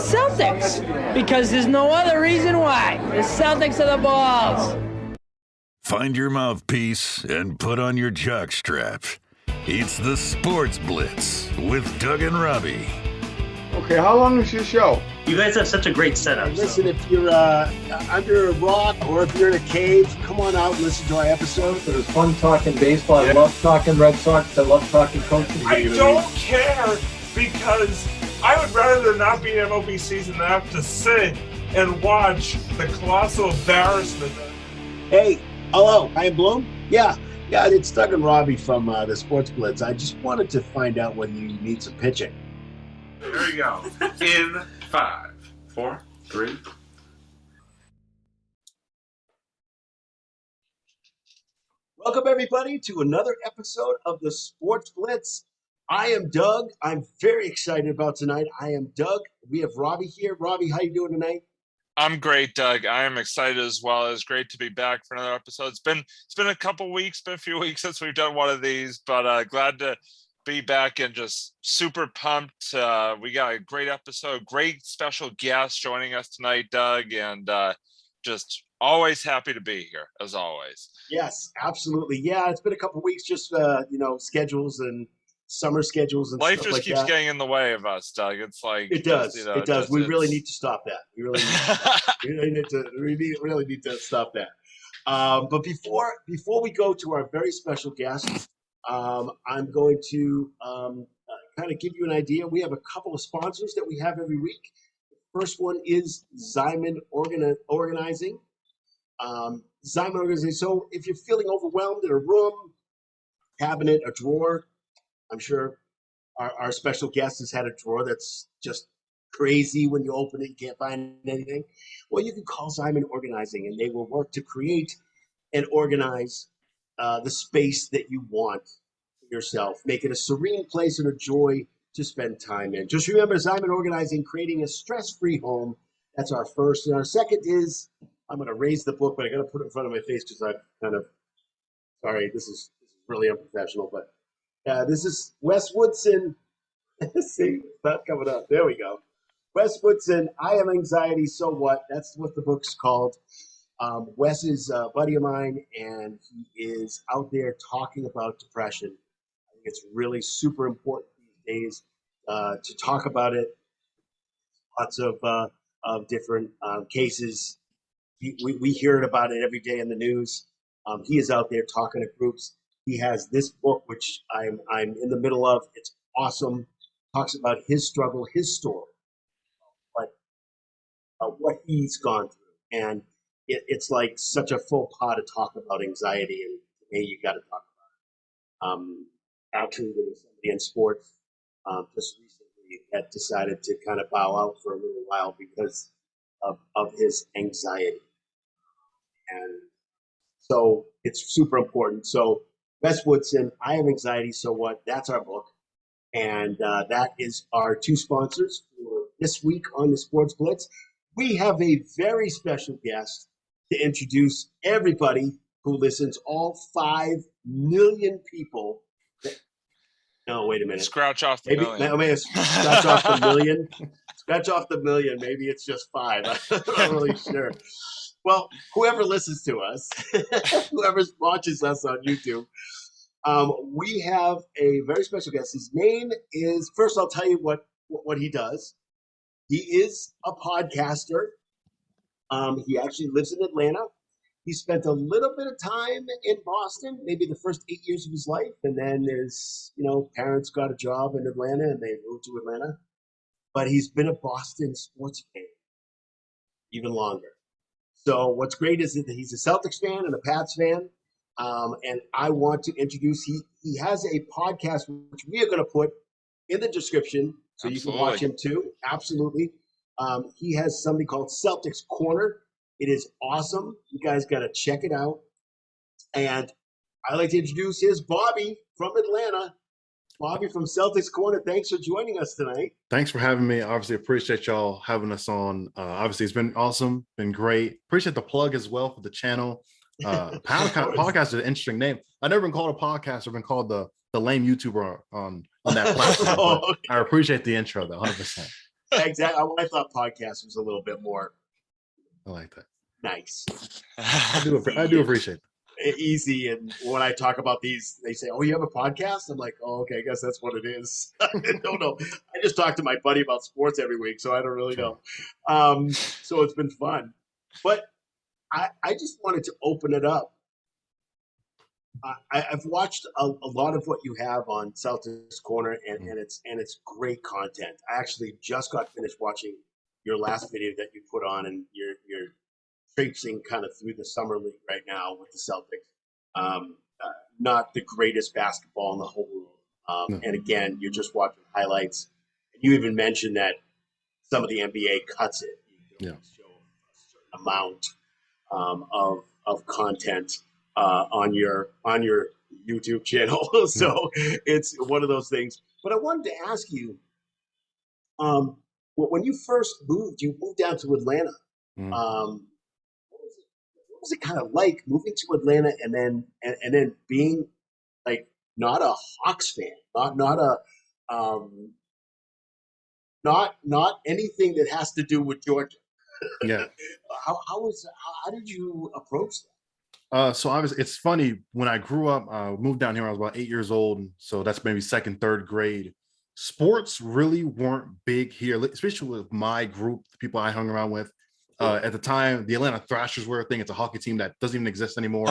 Celtics, because there's no other reason why. The Celtics are the balls. Find your mouthpiece and put on your jock strap. It's the Sports Blitz with Doug and Robbie. Okay, how long is your show? You guys have such a great setup. Listen, if you're under a rock or if you're in a cave, come on out and listen to our episode. It was fun talking baseball. I love talking Red Sox. I love talking coaching. I don't care because I would rather not be an MLB season than have to sit and watch the colossal embarrassment. Hey, hello, I am Bloom. Yeah, it's Doug and Robbie from the Sports Blitz. I just wanted to find out whether you need some pitching. There you go. In 5, 4, 3. Welcome, everybody, to another episode of the Sports Blitz. I am Doug. I'm very excited about tonight. I am Doug. We have Robbie here. Robbie, how you doing tonight? I'm great, Doug. I am excited as well. It's great to be back for another episode. It's been a couple weeks, been a few weeks since we've done one of these, but glad to be back and just super pumped. We got a great episode, great special guest joining us tonight, Doug, and just always happy to be here, as always. Yes, absolutely. Yeah, it's been a couple weeks, just schedules and summer schedules and life stuff just like keeps that. getting in the way of us, Doug. It's like it does. It does. We really need to stop that. We really need to stop that. But before we go to our very special guest, I'm going to kind of give you an idea. We have a couple of sponsors that we have every week. The first one is Zyman Organizing. Zyman Organizing. So if you're feeling overwhelmed in a room, cabinet, a drawer, I'm sure our special guest has had a drawer that's just crazy. When you open it, you can't find anything. Well, you can call Zyman Organizing, and they will work to create and organize the space that you want for yourself. Make it a serene place and a joy to spend time in. Just remember, Zyman Organizing, creating a stress-free home. That's our first. And our second is, I'm going to raise the book, but I got to put it in front of my face because I'm kind of, sorry, this is really unprofessional, but this is Wes Woodson. See, it's not coming up. There we go. Wes Woodson, I Have Anxiety, So What? That's what the book's called. Wes is a buddy of mine, and he is out there talking about depression. I think it's really super important these days to talk about it. Lots of different cases. We hear about it every day in the news. He is out there talking to groups. He has this book, which I'm in the middle of. It's awesome. Talks about his struggle, his story, what he's gone through. And it's like such a full pot to talk about anxiety. And today you got to talk about it. Actually, there was somebody in sports just recently that decided to kind of bow out for a little while because of his anxiety. And so it's super important. So Wes Woodson, I Have Anxiety, So What? That's our book. And that is our two sponsors for this week on the Sports Blitz. We have a very special guest to introduce everybody who listens, all 5 million people. No, wait a minute. Scratch off the million. I may scratch off the million. Scratch off the million. Maybe it's just 5. I'm not really sure. Well, whoever listens to us, whoever watches us on YouTube, we have a very special guest. His name is, first I'll tell you what he does. He is a podcaster. He actually lives in Atlanta. He spent a little bit of time in Boston, maybe the first 8 years of his life. And then his, parents got a job in Atlanta and they moved to Atlanta. But he's been a Boston sports fan even longer. So what's great is that he's a Celtics fan and a Pats fan. And I want to introduce, he has a podcast, which we are going to put in the description so you can watch him too. Absolutely. He has something called Celtics Corner. It is awesome. You guys got to check it out. And I'd like to introduce his Bobby from Atlanta. Bobby from Celtics Corner, thanks for joining us tonight. Thanks for having me. Obviously, appreciate y'all having us on. Obviously, it's been awesome, been great. Appreciate the plug as well for the channel. Podcast is an interesting name. I've never been called a podcast. I've been called the lame YouTuber on that platform. Okay. I appreciate the intro, though, 100%. Exactly. I thought podcast was a little bit more I like that. nice. I do appreciate it. Easy. And when I talk about these, they say, "Oh, you have a podcast?" I'm like, "Oh, okay, I guess that's what it is." I don't know. I just talk to my buddy about sports every week, so I don't really know. So it's been fun. But I just wanted to open it up. I've watched a lot of what you have on Celtics Corner, and it's great content. I actually just got finished watching your last video that you put on, and you're traipsing kind of through the summer league right now with the Celtics. Not the greatest basketball in the whole world. And again, you're just watching highlights. You even mentioned that some of the NBA cuts it. You can show a certain amount of content on your YouTube channel. So it's one of those things. But I wanted to ask you, when you first moved, you moved down to Atlanta. What was it kind of like moving to Atlanta and then being like not a Hawks fan, not anything that has to do with Georgia? Yeah. How did you approach that? So obviously, it's funny, when I grew up, moved down here, I was about 8 years old. And so that's maybe second, third grade. Sports really weren't big here, especially with my group, the people I hung around with. At the time, the Atlanta Thrashers were a thing. It's a hockey team that doesn't even exist anymore.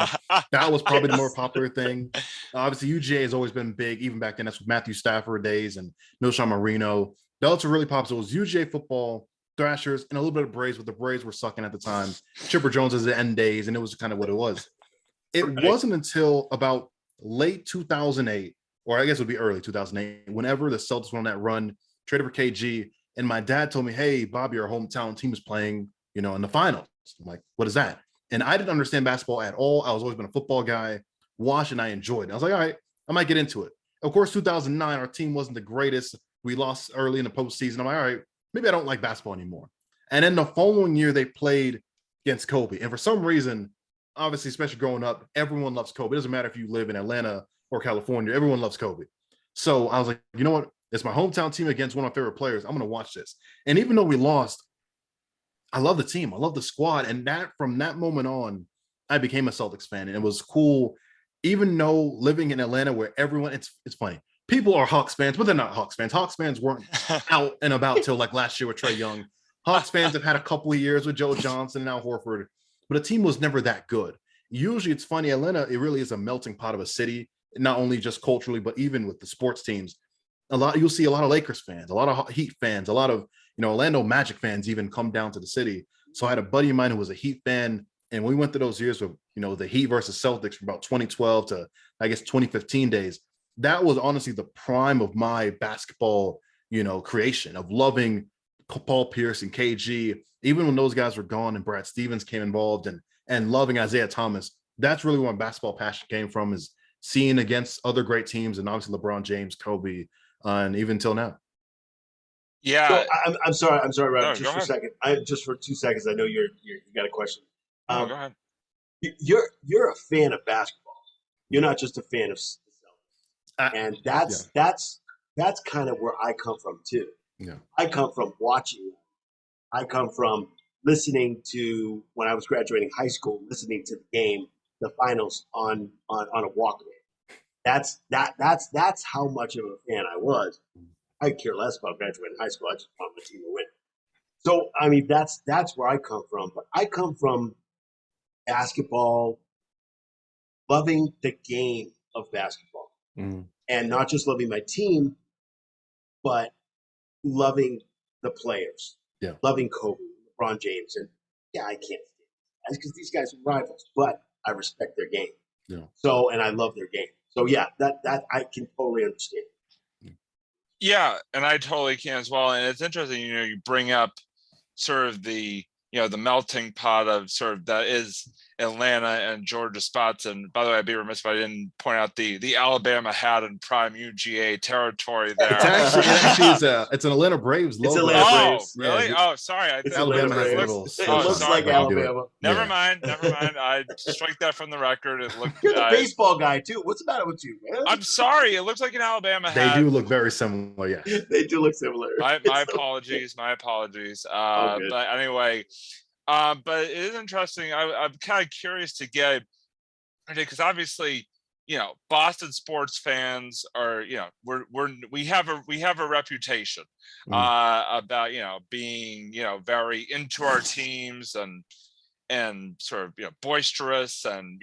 That was probably the more popular thing. Obviously, UGA has always been big, even back then. That's with Matthew Stafford days and Milshawn Marino. Those were really popular. So it was UGA football, Thrashers, and a little bit of Braves, but the Braves were sucking at the time. Chipper Jones is the end days, and it was kind of what it was. It wasn't until about late 2008, or I guess it would be early 2008, whenever the Celtics went on that run, traded for KG, and my dad told me, "Hey, Bobby, our hometown team is playing, in the finals." I'm like, "What is that?" And I didn't understand basketball at all. I was always been a football guy, watched, and I enjoyed it. I was like, all right, I might get into it. Of course, 2009, our team wasn't the greatest. We lost early in the postseason. I'm like, all right, maybe I don't like basketball anymore. And then the following year, they played against Kobe. And for some reason, obviously, especially growing up, everyone loves Kobe. It doesn't matter if you live in Atlanta or California, everyone loves Kobe. So I was like, you know what? It's my hometown team against one of my favorite players. I'm going to watch this. And even though we lost, I love the team. I love the squad. And from that moment on, I became a Celtics fan. And it was cool, even though living in Atlanta where everyone, it's funny. People are Hawks fans, but they're not Hawks fans. Hawks fans weren't out and about till like last year with Trae Young. Hawks fans have had a couple of years with Joe Johnson and Al Horford, but the team was never that good. Usually it's funny, Atlanta, it really is a melting pot of a city, not only just culturally, but even with the sports teams. You'll see a lot of Lakers fans, a lot of Heat fans, a lot of Orlando Magic fans even come down to the city. So I had a buddy of mine who was a Heat fan, and we went through those years of the Heat versus Celtics from about 2012 to I guess 2015 days. That was honestly the prime of my basketball, creation, of loving Paul Pierce and KG, even when those guys were gone and Brad Stevens came involved, and loving Isaiah Thomas. That's really where my basketball passion came from, is seeing against other great teams, and obviously LeBron James, Kobe, and even till now. Yeah. So I'm sorry, Robbie, No, just for a second. Just for 2 seconds, I know you got a question. Go ahead. You're a fan of basketball. You're not just a fan of the Celtics. And that's kind of where I come from too. Yeah. I come from watching. I come from listening to, when I was graduating high school, listening to the game, the finals on a Walkman. That's how much of a fan I was. I care less about graduating high school. I just want my team to win. So I mean, that's where I come from. But I come from basketball, loving the game of basketball, and not just loving my team, but loving the players. Yeah, loving Kobe, LeBron James, and I can't stand it because these guys are rivals, but I respect their game. Yeah. So, and I love their game. So yeah, that I can totally understand. Yeah, and I totally can as well. And it's interesting, you bring up sort of the the melting pot of sort of that is Atlanta and Georgia spots. And by the way, I'd be remiss if I didn't point out the Alabama hat in prime UGA territory there. It actually is it's an Atlanta Braves logo. It's Atlanta Oh, Braves. really? Yeah, oh, sorry. It's Alabama has Braves. little. It Oh, looks sorry. like Alabama. Never mind. I strike that from the record. It looked. You're the baseball guy too. What's the matter with you, man? I'm sorry. It looks like an Alabama They hat. do look very similar. Yes, They do look similar. My apologies. My apologies. But anyway, but it is interesting. I'm kind of curious to get, because obviously, Boston sports fans are, we have a reputation about, being, very into our teams and sort of, boisterous, and,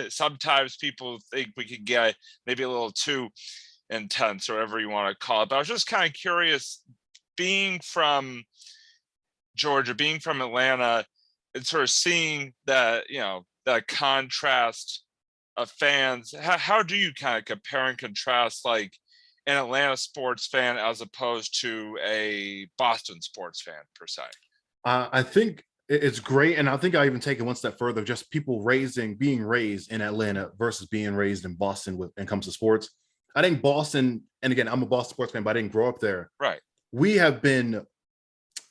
sometimes people think we could get maybe a little too intense, or whatever you want to call it. But I was just kind of curious, being from Georgia, being from Atlanta, and sort of seeing that, that contrast of fans. How do you kind of compare and contrast like an Atlanta sports fan as opposed to a Boston sports fan per se? I think it's great, and I think I even take it one step further. Just people being raised in Atlanta versus being raised in Boston when it comes to sports. I think Boston, and again, I'm a Boston sports fan, but I didn't grow up there. Right. We have been,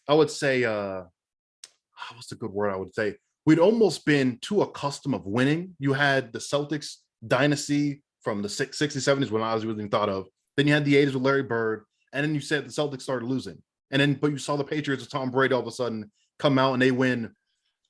I would say, what's the good word I would say? We'd almost been too accustomed of winning. You had the Celtics dynasty from the 60s, 70s when I was really thought of. Then you had the 80s with Larry Bird. And then you said the Celtics started losing. But you saw the Patriots with Tom Brady all of a sudden come out and they win,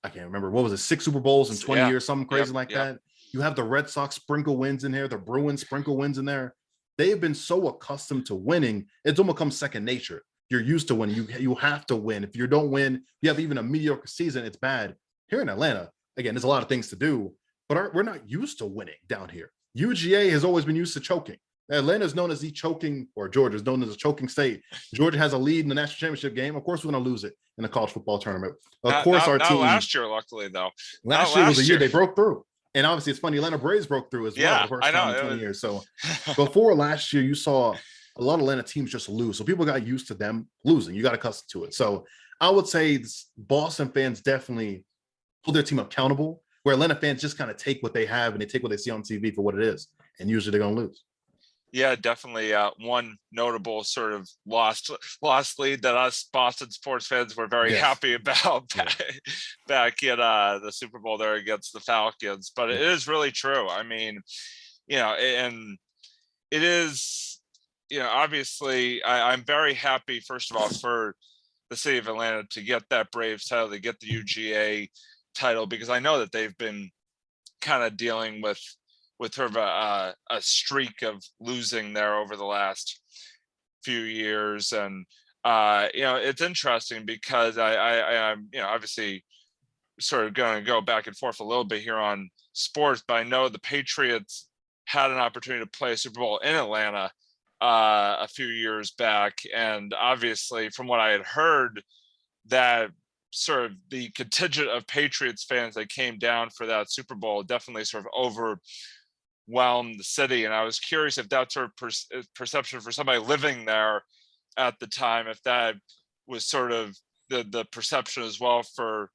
I can't remember, what was it, 6 Super Bowls in 20 years, something crazy like that. You have the Red Sox sprinkle wins in there, the Bruins sprinkle wins in there. They have been so accustomed to winning, it's almost become second nature. You're used to winning. You have to win. If you don't win, you have even a mediocre season, it's bad. Here in Atlanta, again, there's a lot of things to do, but we're not used to winning down here. UGA has always been used to choking. Atlanta is known as the choking, or Georgia is known as a choking state. Georgia has a lead in the national championship game. Of course, we're going to lose it in the college football tournament. Of course, our team. Last year, luckily, though. Last year was the year they broke through. And obviously, it's funny, Atlanta Braves broke through as well. Yeah, the first time in 20 years. So before last year, you saw a lot of Atlanta teams just lose. So people got used to them losing. You got accustomed to it. So I would say Boston fans definitely hold their team accountable, where Atlanta fans just kind of take what they have and they take what they see on TV for what it is. And usually they're going to lose. Yeah, definitely. One notable sort of lost lead that us Boston sports fans were very happy about back in the Super Bowl there against the Falcons. But it is really true. I mean, and it is, obviously I'm very happy, first of all, for the city of Atlanta to get that Braves title, to get the UGA title, because I know that they've been kind of dealing with sort of a streak of losing there over the last few years. And it's interesting because I'm obviously sort of going to go back and forth a little bit here on sports, but I know the Patriots had an opportunity to play a Super Bowl in Atlanta a few years back, and obviously from what I had heard, that sort of the contingent of Patriots fans that came down for that Super Bowl definitely sort of overwhelmed the city. And I was curious if that sort of perception for somebody living there at the time, if that was sort of the perception as well for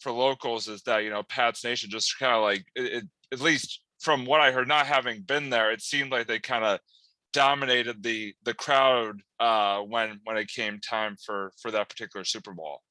locals, is that, Pats Nation just kind of like, at least from what I heard, not having been there, it seemed like they kind of dominated the crowd when it came time for that particular Super Bowl.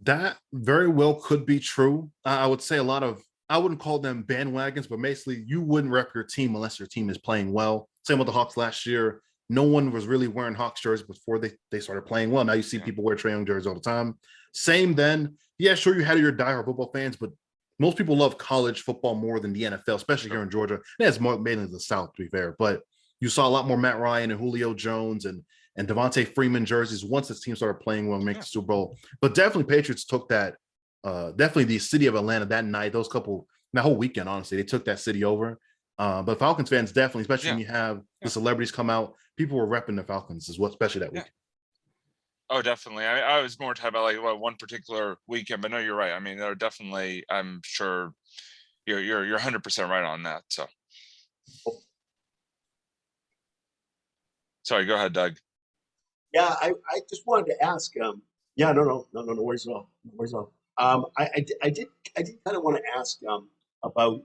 That very well could be true. I would say I wouldn't call them bandwagons, but basically you wouldn't rep your team unless your team is playing well. Same with the Hawks last year. No one was really wearing Hawks jerseys before they started playing well. Now you see people wear Trae Young jerseys all the time. Same then. Yeah, sure, you had your diehard football fans, but most people love college football more than the NFL, especially here in Georgia. That's more mainly the South, to be fair. But you saw a lot more Matt Ryan and Julio Jones and Devontae Freeman jerseys once this team started playing well and make the Super Bowl. But definitely Patriots took that, definitely the city of Atlanta that night, that whole weekend, honestly, they took that city over. But Falcons fans definitely, especially when you have the celebrities come out, people were repping the Falcons as well, especially that weekend. Oh, definitely. I was more talking about like one particular weekend, but no, you're right. I mean, there are definitely, I'm sure you're 100% right on that. So, sorry, go ahead, Doug. Yeah, I just wanted to ask. No worries at all. No worries at all. I did kind of want to ask about.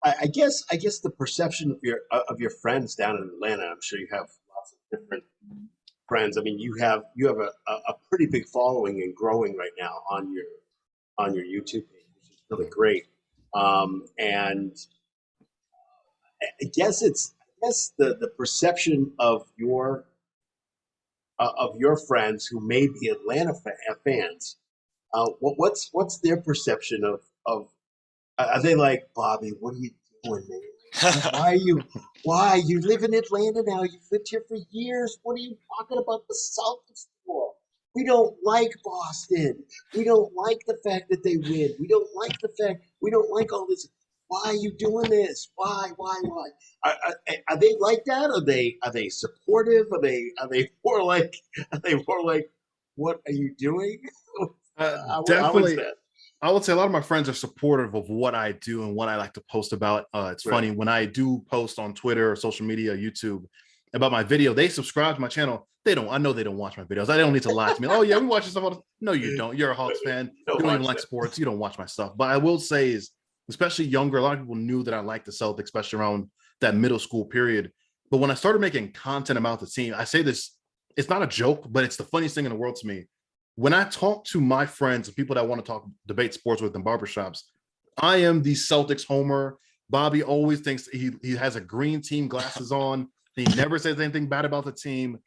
I guess the perception of your friends down in Atlanta. I'm sure you have lots of different friends. I mean, you have a pretty big following and growing right now on your YouTube page, which is really great. And I guess the perception of your friends who may be Atlanta fans. What's their perception of are they like, Bobby, what are you doing, man? Why you live in Atlanta now? You've lived here for years. What are you talking about the Celtics for? We don't like Boston. We don't like the fact that they win. We don't like all this. Why are you doing this? Why? Are they like that? Are they supportive? Are they more like what are you doing? Definitely. I would say a lot of my friends are supportive of what I do and what I like to post about. It's funny when I do post on Twitter or social media, YouTube about my video, they subscribe to my channel. I know they don't watch my videos. I don't need to lie to me. Oh yeah, we watch stuff. No, you don't. You're a Hawks fan. You don't even like sports. You don't watch my stuff. But I will say is, especially younger, a lot of people knew that I liked the Celtics, especially around that middle school period. But when I started making content about the team, I say this, it's not a joke, but it's the funniest thing in the world to me. When I talk to my friends and people that want to debate sports with in barbershops, I am the Celtics homer. Bobby always thinks he has a green team glasses on. He never says anything bad about the team.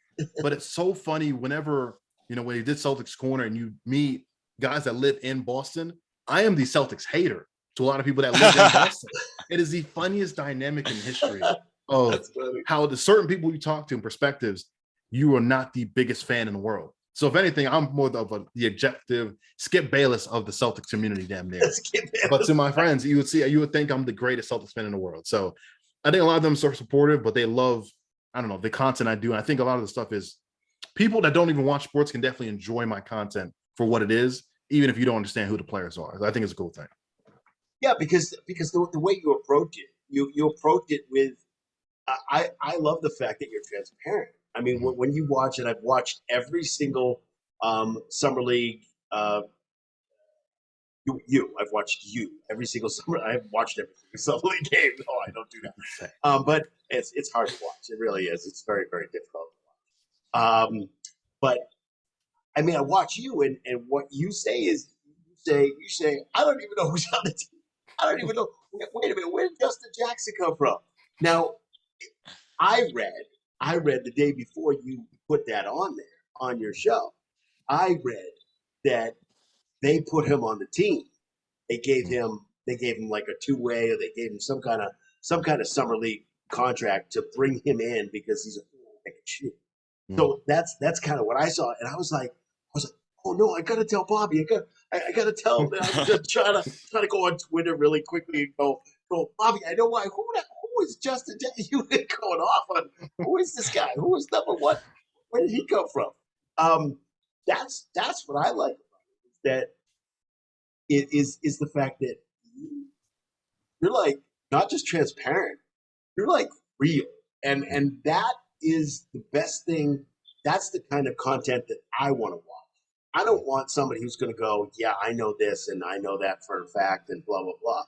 But it's so funny whenever, when he did Celtics Corner and you meet guys that live in Boston, I am the Celtics hater to a lot of people that live in Boston. It is the funniest dynamic in history of how the certain people you talk to and perspectives, you are not the biggest fan in the world. So if anything, I'm more of the objective Skip Bayless of the Celtics community, damn near. But to my friends, you would think I'm the greatest Celtics fan in the world. So I think a lot of them are supportive, but they love, I don't know, the content I do. And I think a lot of the stuff is people that don't even watch sports can definitely enjoy my content for what it is, even if you don't understand who the players are. I think it's a cool thing. Yeah, because the way you approach it, you approach it with, I love the fact that you're transparent. I mean, when you watch it, I've watched every single summer league. I've watched you every single summer. I've watched every single summer league game. No, I don't do that. But it's hard to watch. It really is. It's very, very difficult to watch. But I mean, I watch you, and what you say is you say I don't even know who's on the team. I don't even know. Wait a minute, where did Justin Jackson come from? Now, I read the day before you put that on there on your show. I read that they put him on the team. They gave him like a two-way, or they gave him some kind of summer league contract to bring him in because he's a that can shoot. So that's kind of what I saw, and I was like, oh no, I gotta tell Bobby. I gotta tell him. I'm just trying to go on Twitter really quickly and go, Bobby, I know why. Who is Justin? You been going off on who is this guy? Who is number one? Where did he come from? That's what I like about it. That it is the fact that you're like not just transparent. You're like real, and that is the best thing. That's the kind of content that I want to watch. I don't want somebody who's going to go, yeah, I know this and I know that for a fact and blah, blah, blah.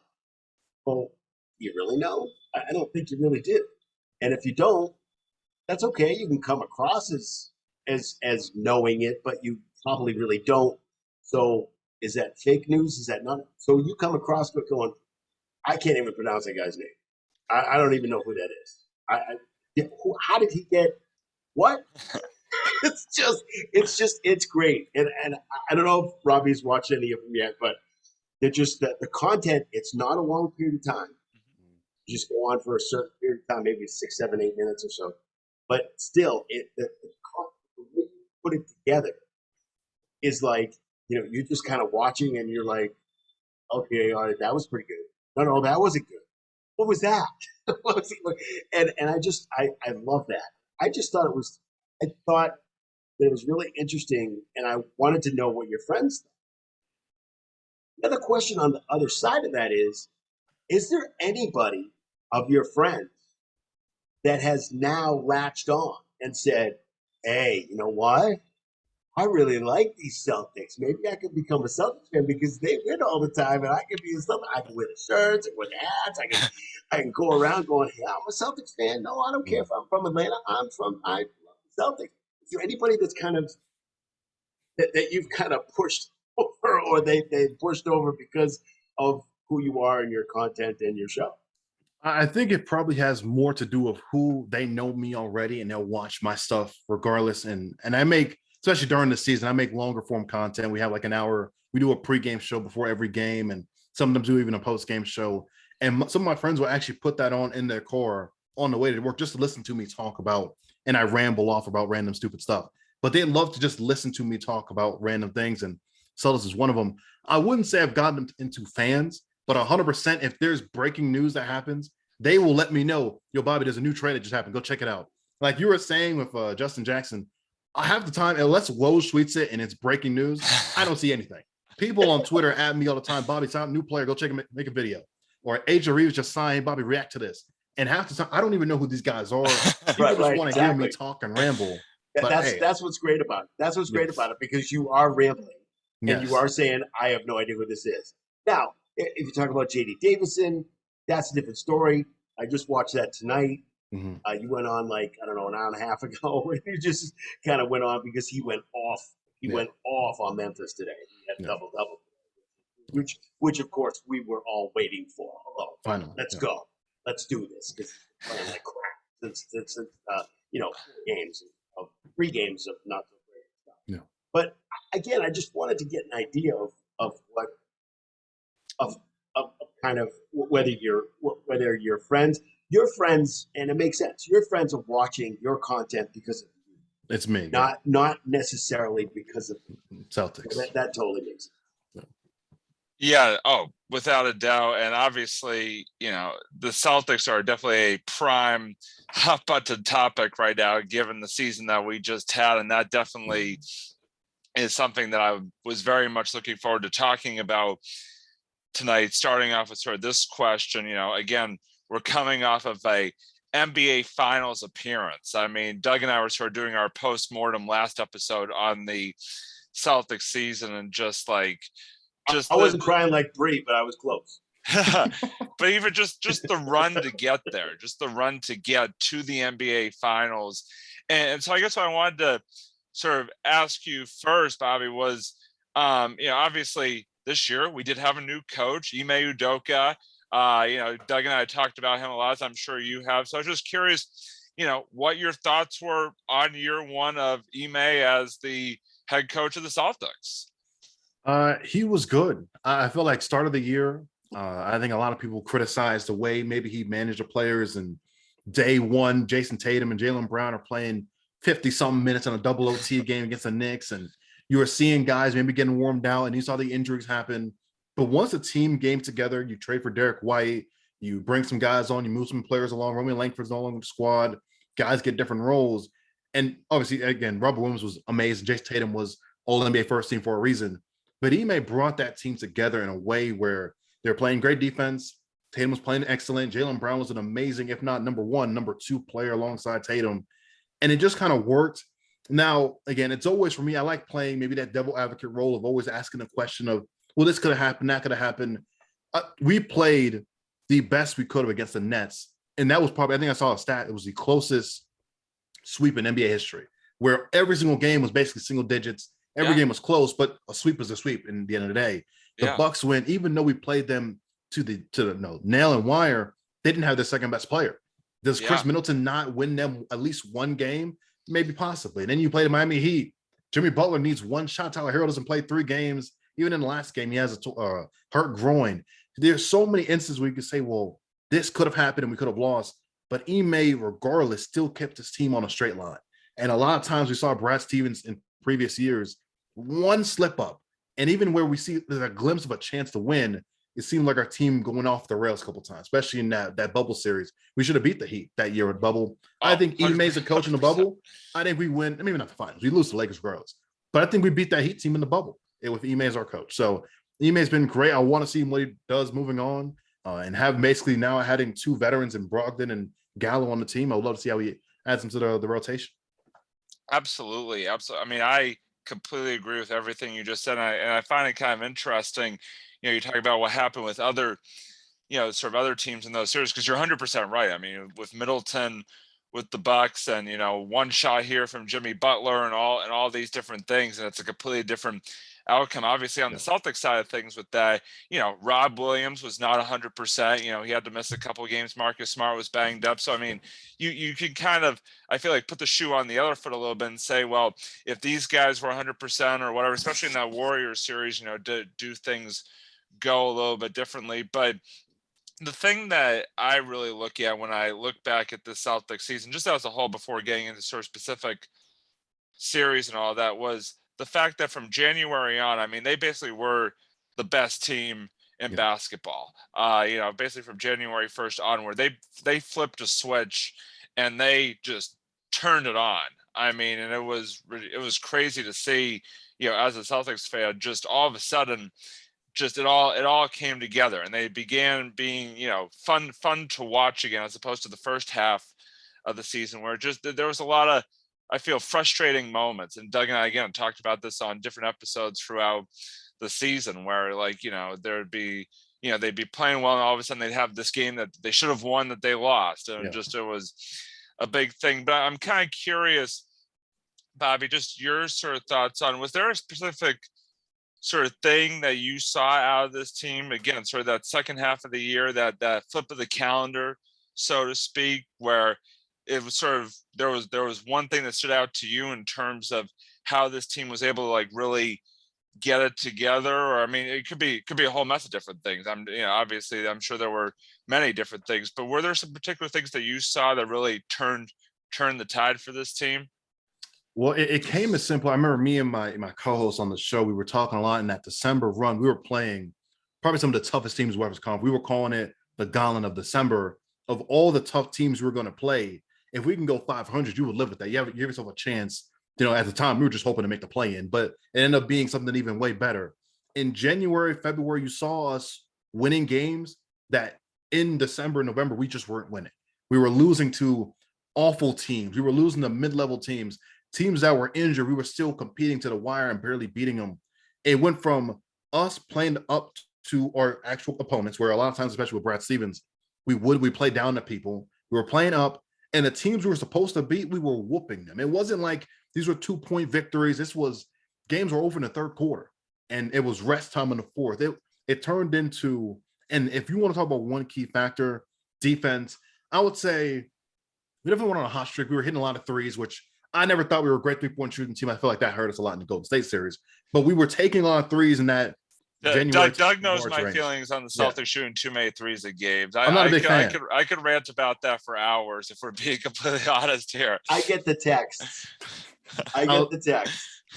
Well, you really know? I don't think you really do. And if you don't, that's okay. You can come across as knowing it, but you probably really don't. So is that fake news? Is that not? So you come across going, I can't even pronounce that guy's name. I don't even know who that is. How did he get what? It's great. And I don't know if Robbie's watched any of them yet, but they're just the content, it's not a long period of time. You just go on for a certain period of time, maybe 6, 7, 8 minutes or so. But still, the way you put it together is like, you're just kind of watching and you're like, okay, all right, that was pretty good. No, that wasn't good. What was that? And I love that. I thought that it was really interesting, and I wanted to know what your friends thought. The other question on the other side of that is there anybody of your friends that has now latched on and said, hey, you know why? I really like these Celtics. Maybe I could become a Celtics fan because they win all the time, and I can be a Celtics. I can wear the shirts, I can wear the hats. I can go around going, "Hey, I'm a Celtics fan." No, I don't care if I'm from Atlanta. I love the Celtics. Is there anybody that's kind of that you've kind of pushed over, or they pushed over because of who you are and your content and your show? I think it probably has more to do with who they know me already, and they'll watch my stuff regardless. And I make, especially during the season, I make longer form content. We have like an hour. We do a pregame show before every game, and sometimes do even a postgame show. And some of my friends will actually put that on in their car on the way to work just to listen to me talk about, and I ramble off about random stupid stuff. But they love to just listen to me talk about random things, and Celis is one of them. I wouldn't say I've gotten them into fans, but 100%, if there's breaking news that happens, they will let me know, yo, Bobby, there's a new trade that just happened. Go check it out. Like you were saying with Justin Jackson, I have the time, unless Woj tweets it and it's breaking news, I don't see anything. People on Twitter at me all the time, Bobby, sign new player, go check him, make a video. Or AJ Reeves just signed, Bobby, react to this. And half the time, I don't even know who these guys are. People just want to hear me talk and ramble. That's what's great about it. That's what's great about it, because you are rambling and you are saying, I have no idea who this is. Now, if you talk about JD Davison, that's a different story. I just watched that tonight. Mm-hmm. You went on like, I don't know, an hour and a half ago. You just kind of went on because he went off. He went off on Memphis today. He had double, which of course we were all waiting for. Hello, finally, let's go. Let's do this, because playing like crap since 3 games of not so great stuff. Yeah. But again, I just wanted to get an idea of what of kind of whether your friends, and it makes sense. Your friends are watching your content because of you. It's me, not necessarily because of Celtics. That totally makes sense. Yeah. Oh, without a doubt. And obviously, the Celtics are definitely a prime hot button topic right now, given the season that we just had. And that definitely is something that I was very much looking forward to talking about tonight, starting off with sort of this question. Again, we're coming off of a NBA Finals appearance. I mean, Doug and I were sort of doing our post-mortem last episode on the Celtics season, and I wasn't crying like Bree, but I was close. But even just the run to get there, just the run to get to the NBA Finals. And so I guess what I wanted to sort of ask you first, Bobby, was, obviously this year we did have a new coach, Imei Udoka. Doug and I talked about him a lot, as I'm sure you have. So I was just curious, what your thoughts were on year one of Imei as the head coach of the Celtics. He was good. I feel like start of the year, I think a lot of people criticized the way maybe he managed the players. And day one, Jason Tatum and Jaylen Brown are playing 50-something minutes in a double OT game against the Knicks, and you were seeing guys maybe getting warmed out, and you saw the injuries happen. But once the team came together, you trade for Derek White, you bring some guys on, you move some players along. Romeo Langford's no longer in the squad. Guys get different roles. And obviously, again, Robert Williams was amazing. Jason Tatum was All-NBA first team for a reason. But Imei brought that team together in a way where they're playing great defense. Tatum was playing excellent. Jaylen Brown was an amazing, if not number 1, number 2 player alongside Tatum. And it just kind of worked. Now, again, it's always, for me, I like playing maybe that devil advocate role of always asking the question of, well, this could have happened, that could have happened. We played the best we could have against the Nets. And that was probably, I think I saw a stat, it was the closest sweep in NBA history, where every single game was basically single digits. Every game was close, but a sweep was a sweep in the end of the day. The Bucks win, even though we played them to the nail and wire, they didn't have their second best player. Does Chris Middleton not win them at least one game? Maybe, possibly. And then you play the Miami Heat. Jimmy Butler needs one shot. Tyler Herro doesn't play 3 games. Even in the last game, he has a hurt groin. There's so many instances where you could say, well, this could have happened and we could have lost. But Imei, regardless, still kept his team on a straight line. And a lot of times we saw Brad Stevens in previous years, one slip up. And even where we see there's a glimpse of a chance to win, it seemed like our team going off the rails a couple times, especially in that bubble series. We should have beat the Heat that year with bubble. I think Imei's a coach in the bubble. I think we win, maybe not the finals. We lose to Lakers girls. But I think we beat that Heat team in the bubble with Imei as our coach. So Imei's been great. I want to see what he does moving on, and have basically now having 2 veterans in Brogdon and Gallo on the team. I would love to see how he adds them to the rotation. Absolutely. I mean, completely agree with everything you just said. And I find it kind of interesting. You talk about what happened with other, sort of other teams in those series, because you're 100% right. I mean, with Middleton, with the Bucks, and one shot here from Jimmy Butler, and all these different things, and it's a completely different outcome. Obviously, on the Celtics side of things, with that, Rob Williams was not 100%. He had to miss a couple of games. Marcus Smart was banged up. So I mean, you can kind of, I feel like, put the shoe on the other foot a little bit and say, well, if these guys were 100% or whatever, especially in that Warriors series, do things go a little bit differently. But the thing that I really look at when I look back at the Celtics season, just as a whole, before getting into sort of specific series and all that, was the fact that from January on, I mean, they basically were the best team in basketball. Basically from January 1st onward, they flipped a switch and they just turned it on. I mean, and it was crazy to see, as a Celtics fan, just all of a sudden, just it all came together, and they began being, fun to watch again, as opposed to the first half of the season, where just there was a lot of, I feel, frustrating moments. And Doug and I, again, talked about this on different episodes throughout the season, where there'd be, they'd be playing well, and all of a sudden they'd have this game that they should have won that they lost. And it was a big thing. But I'm kind of curious, Bobby, just your sort of thoughts on, was there a specific sort of thing that you saw out of this team, again, sort of that second half of the year, that flip of the calendar, so to speak, where it was sort of, there was one thing that stood out to you in terms of how this team was able to really get it together? Or I mean, it could be a whole mess of different things. Obviously I'm sure there were many different things, but were there some particular things that you saw that really turned the tide for this team? Well, it came as simple. I remember me and my co-host on the show, we were talking a lot in that December run. We were playing probably some of the toughest teams West Conference. We were calling it the Gauntlet of December. Of all the tough teams we were going to play, if we can go 500, you would live with that. You give yourself a chance. At the time, we were just hoping to make the play-in, but it ended up being something even way better. In January, February, you saw us winning games that in December, November, we just weren't winning. We were losing to awful teams. We were losing to mid-level teams that were injured. We were still competing to the wire and barely beating them. It went from us playing up to our actual opponents, where a lot of times, especially with Brad Stevens, we play down to people. We were playing up, and the teams we were supposed to beat, we were whooping them. It wasn't like these were 2-point victories. This was games were over in the third quarter, and it was rest time in the fourth. It turned into, and if you want to talk about one key factor, defense, I would say we definitely went on a hot streak. We were hitting a lot of threes, which I never thought we were a great 3-point shooting team. I feel like that hurt us a lot in the Golden State series, but we were taking a lot of threes in that January. Doug knows my range. Feelings on the Celtics shooting too many threes at games. I'm not a big fan. I could rant about that for hours if we're being completely honest here. I get the texts. I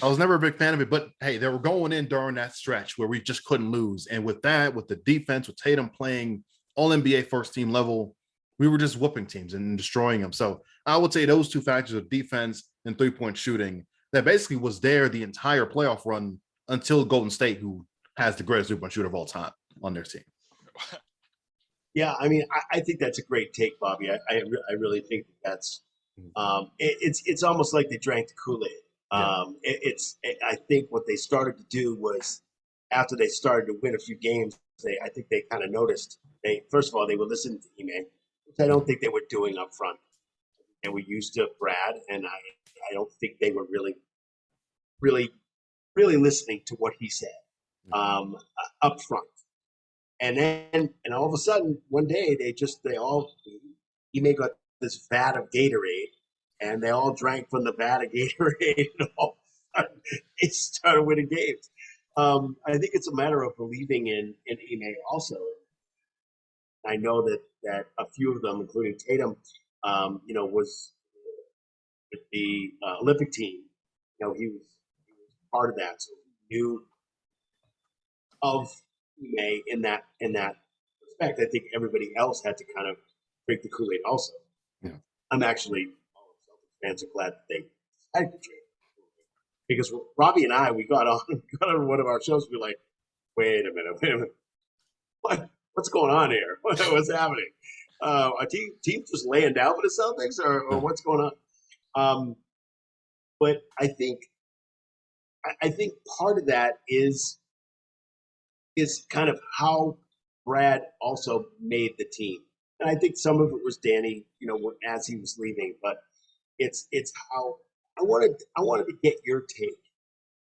was never a big fan of it, but hey, they were going in during that stretch where we just couldn't lose. And with that, with the defense, with Tatum playing all NBA first team level, we were just whooping teams and destroying them. So I would say those two factors of defense and 3-point shooting, that basically was there the entire playoff run until Golden State, who has the greatest 3-point shooter of all time on their team. Yeah, I mean, I think that's a great take, Bobby. I really think that's it's almost like they drank the KoolAid. I think what they started to do was, after they started to win a few games, I think they kind of noticed. First of all, they were listening to Imei, which I don't think they were doing up front. And we used to Brad, and I don't think they were really listening to what he said up front. And then all of a sudden, one day, Imei got this vat of Gatorade, and they all drank from the vat of Gatorade, and all of a sudden, they started winning games. I think it's a matter of believing in Imei also. I know that a few of them, including Tatum, was with the Olympic team. He was part of that, so he knew of Imei in that respect. I think everybody else had to kind of drink the KoolAid also. Yeah. I'm actually, all of Celtics fans are glad that they decided to drink, because Robbie and I, we got on one of our shows. We were like, wait a minute, what's going on here? What's happening? Are teams just laying down for the Celtics, or what's going on? But I think I think part of that is kind of how Brad also made the team. And I think some of it was Danny, as he was leaving, but it's how I wanted to get your take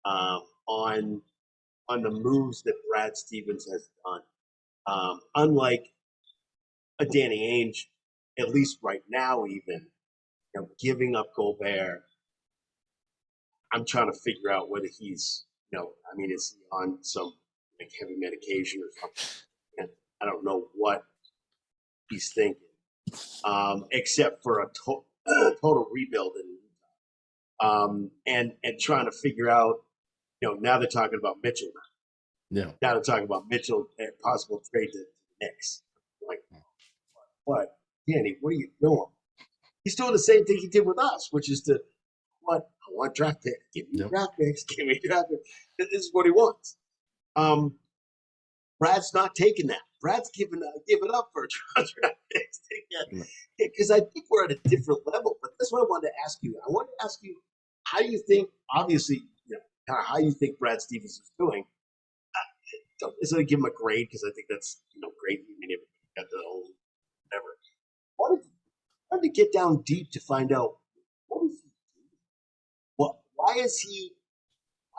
on the moves that Brad Stevens has done. Unlike a Danny Ainge, at least right now, even giving up Gobert, I'm trying to figure out whether he's, is he on some heavy medication or something? And I don't know what he's thinking, except for a total rebuild and trying to figure out, now they're talking about Mitchell. Yeah. Now they're talking about Mitchell and possible trade to the Knicks. Like, what? Danny, what are you doing? He's doing the same thing he did with us, which is I want draft picks. Give me draft picks. Give me draft picks. This is what he wants. Brad's not taking that. Brad's giving up for draft picks. Because I think we're at a different level. But that's what I wanted to ask you. I wanted to ask you, how do you think, obviously, how you think Brad Stevens is doing? Don't necessarily give him a grade because I think that's great. I mean, everybody got their own whatever. I wanted to get down deep to find out what is he doing? Why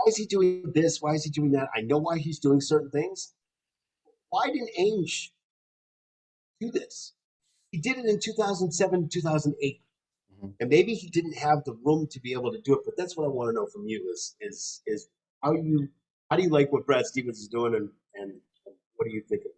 is he doing this? Why is he doing that? I know why he's doing certain things. Why didn't Ainge do this? He did it in 2007, 2008. Mm-hmm. And maybe he didn't have the room to be able to do it, but that's what I want to know from you is how do you like what Brad Stevens is doing and what do you think of it?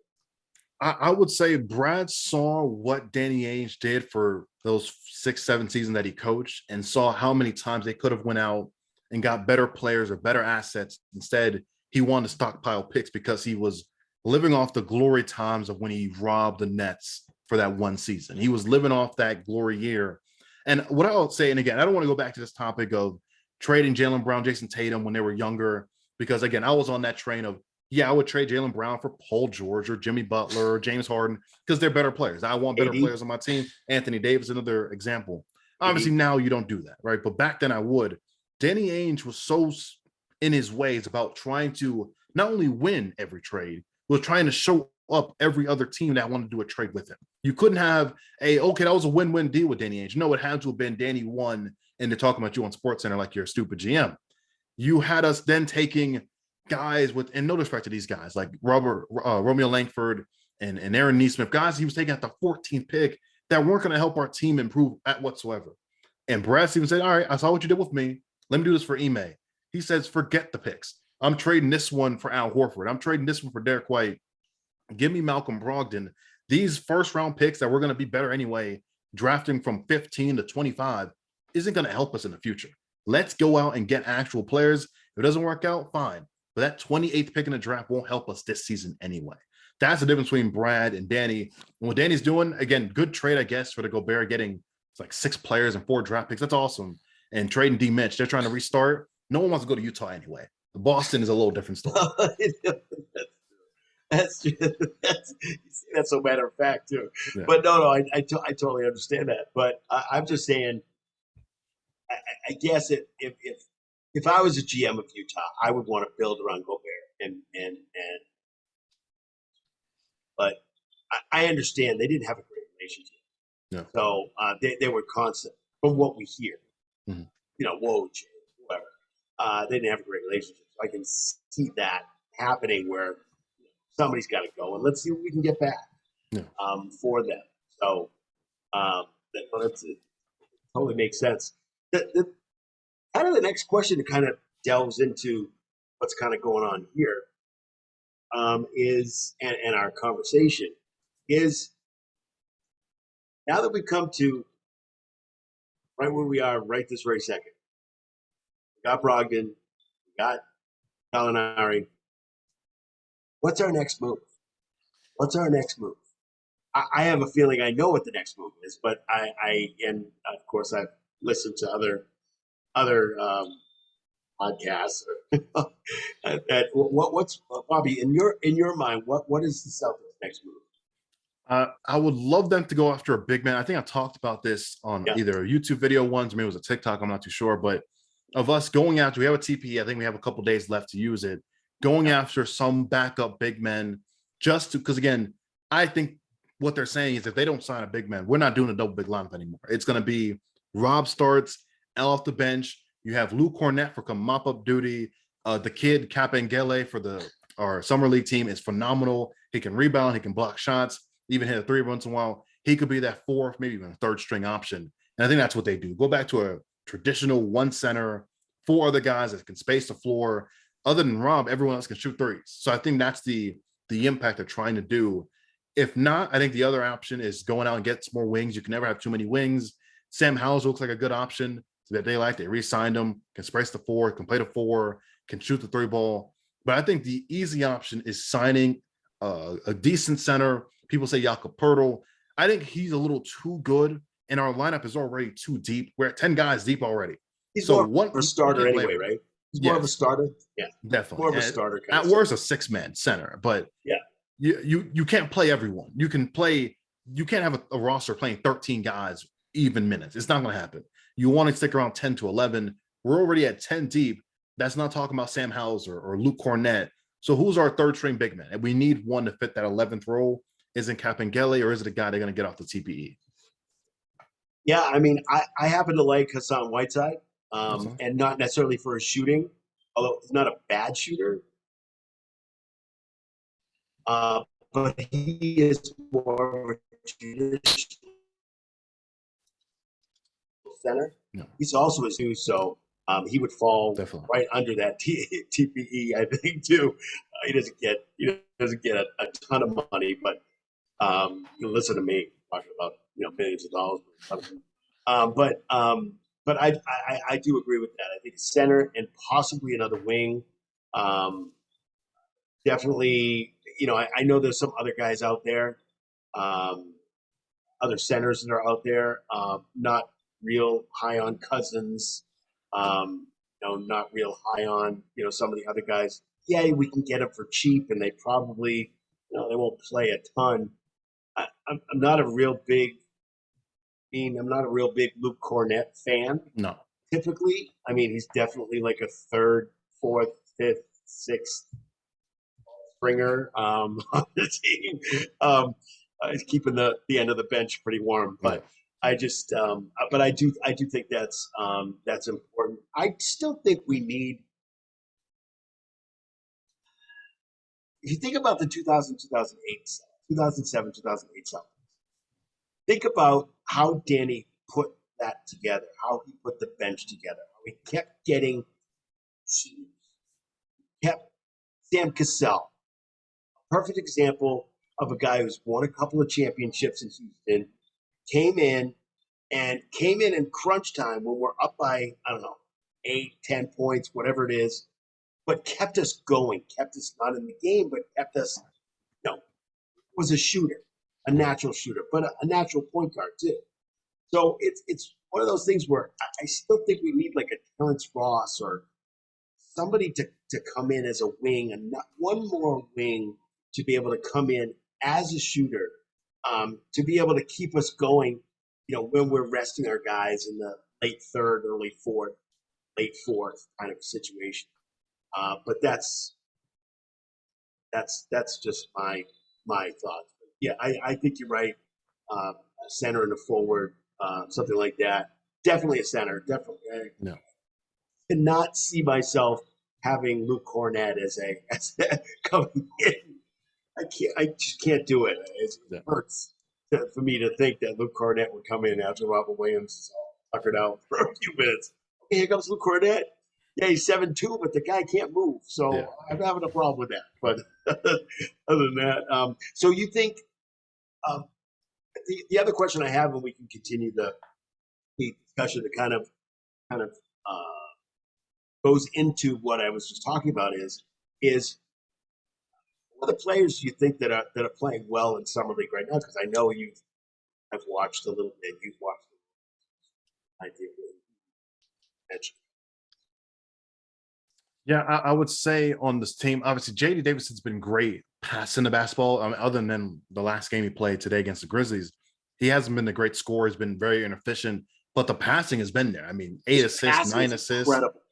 I would say Brad saw what Danny Ainge did for those 6-7 seasons that he coached and saw how many times they could have went out and got better players or better assets. Instead, he wanted to stockpile picks because he was living off the glory times of when he robbed the Nets for that one season. He was living off that glory year. And what I'll say, and again, I don't want to go back to this topic of trading Jaylen Brown, Jason Tatum when they were younger, because again, I was on that train of, I would trade Jaylen Brown for Paul George or Jimmy Butler or James Harden because they're better players. I want better players on my team. Anthony Davis, another example. Obviously, now you don't do that, right? But back then I would. Danny Ainge was so in his ways about trying to not only win every trade, was trying to show up every other team that wanted to do a trade with him. You couldn't have that was a win-win deal with Danny Ainge. No, it had to have been Danny won, and they're talking about you on SportsCenter like you're a stupid GM. You had us then taking guys with, and no disrespect to these guys, like Romeo Langford and Aaron Nesmith, guys he was taking at the 14th pick that weren't going to help our team improve at whatsoever. And Brad Stevens said, all right, I saw what you did with me. Let me do this for Imei. He says, forget the picks. I'm trading this one for Al Horford. I'm trading this one for Derek White. Give me Malcolm Brogdon. These first-round picks that we're going to be better anyway, drafting from 15 to 25, isn't going to help us in the future. Let's go out and get actual players. If it doesn't work out, fine. But that 28th pick in the draft won't help us this season anyway. That's the difference between Brad and Danny. And what Danny's doing, again, good trade, I guess, for the Gobert getting like 6 players and 4 draft picks. That's awesome. And trading D. Mitch, they're trying to restart. No one wants to go to Utah anyway. Boston is a little different story. That's so matter of fact too. Yeah. But no, I totally understand that. But I'm just saying, I guess if I was a GM of Utah, I would want to build around Gobert and but I understand they didn't have a great relationship. No. So they were constant from what we hear. Mm-hmm. Woj, whoever. They didn't have a great relationship. So I can see that happening where somebody's got to go, and let's see what we can get back for them. So it totally makes sense. The kind of the next question kind of delves into what's kind of going on here is, and our conversation is, now that we come to right where we are right this very second, we got Brogdon, we got Gallinari. What's our next move? I have a feeling I know what the next move is, but and of course I've listened to other podcasts. What's Robbie in your mind? What is the Celtics' next move? I would love them to go after a big man. I think I talked about this on either a YouTube video once, maybe it was a TikTok. I'm not too sure, but of us going after, we have a TPE. I think we have a couple days left to use it. Going after some backup big men, just to, because again, I think what they're saying is if they don't sign a big man, we're not doing a double big lineup anymore. It's going to be Rob starts, L off the bench. You have Lou Cornett for mop up duty. The kid Kapengele for our summer league team is phenomenal. He can rebound, he can block shots, even hit a three once in a while. He could be that fourth, maybe even a third string option. And I think that's what they do. Go back to a traditional one center, four other guys that can space the floor. Other than Rob, everyone else can shoot threes. So I think that's the impact they're trying to do. If not, I think the other option is going out and get some more wings. You can never have too many wings. Sam Howells looks like a good option that they like. They re-signed him, can space the four, can play the four, can shoot the three ball. But I think the easy option is signing a decent center. People say Jakob Poeltl. I think he's a little too good, and our lineup is already too deep. We're at 10 guys deep already. He's so more of a starter anyway, right? He's more of a starter. Yeah, definitely. More of a starter. At worst, a six-man center, but yeah, you can't play everyone. You can't have a roster playing 13 guys even minutes. It's not going to happen. You want to stick around 10 to 11. We're already at 10 deep. That's not talking about Sam Howells or Luke Cornett. So who's our third string big man? And we need one to fit that 11th role. Is it Kapengele or is it a guy they're going to get off the TPE? Yeah, I mean, I happen to like Hassan Whiteside, and not necessarily for his shooting, although he's not a bad shooter. But he is more of a traditional center. No. He's also a zoo, so he would fall right under that TPE, I think, too. He doesn't get a ton of money, but listen to me talking about millions of dollars. But I do agree with that. I think center and possibly another wing. Definitely, I know there's some other guys out there, other centers that are out there, not real high on Cousins, not real high on, some of the other guys. Yeah, we can get them for cheap, and they probably, they won't play a ton. I'm not a real big Luke Cornett fan. No. Typically, I mean, he's definitely like a third, fourth, fifth, sixth springer on the team. He's keeping the end of the bench pretty warm, but I just, but I do think that's important. I still think we need. If you think about the 2000, 2008, 2007, 2008 Celtics, think about how Danny put that together, how he put the bench together, how he kept getting shooters, kept Sam Cassell, a perfect example of a guy who's won a couple of championships in Houston, came in in crunch time when we're up by, 8, 10 points, whatever it is, but kept us going, kept us not in the game, but kept us, was a shooter, a natural shooter, but a natural point guard too. So it's one of those things where I still think we need like a Terrence Ross or somebody to come in as a wing, and not one more wing to be able to come in as a shooter, to be able to keep us going, when we're resting our guys in the late third, early fourth, late fourth kind of situation. But that's just my thoughts. Yeah, I think you're right. A center and a forward, something like that. Definitely a center. Definitely. No. Cannot see myself having Luke Cornett as coming in. I just can't do it. It hurts for me to think that Luke Cornett would come in after Robert Williams is all tuckered out for a few minutes. Okay, here comes Luke Cornett. Yeah, he's 7'2", but the guy can't move. So I'm having a problem with that. But other than that, so you think the other question I have, and we can continue the discussion that kind of goes into what I was just talking about is what are the players do you think that are playing well in summer league right now? Because I know I've watched a little bit. You've watched a little bit. I did. Yeah, I would say on this team, obviously, J.D. Davidson's been great passing the basketball. Other than the last game he played today against the Grizzlies, he hasn't been a great scorer. He's been very inefficient but the passing has been there. I mean, 8 assists, 9 assists. Incredible.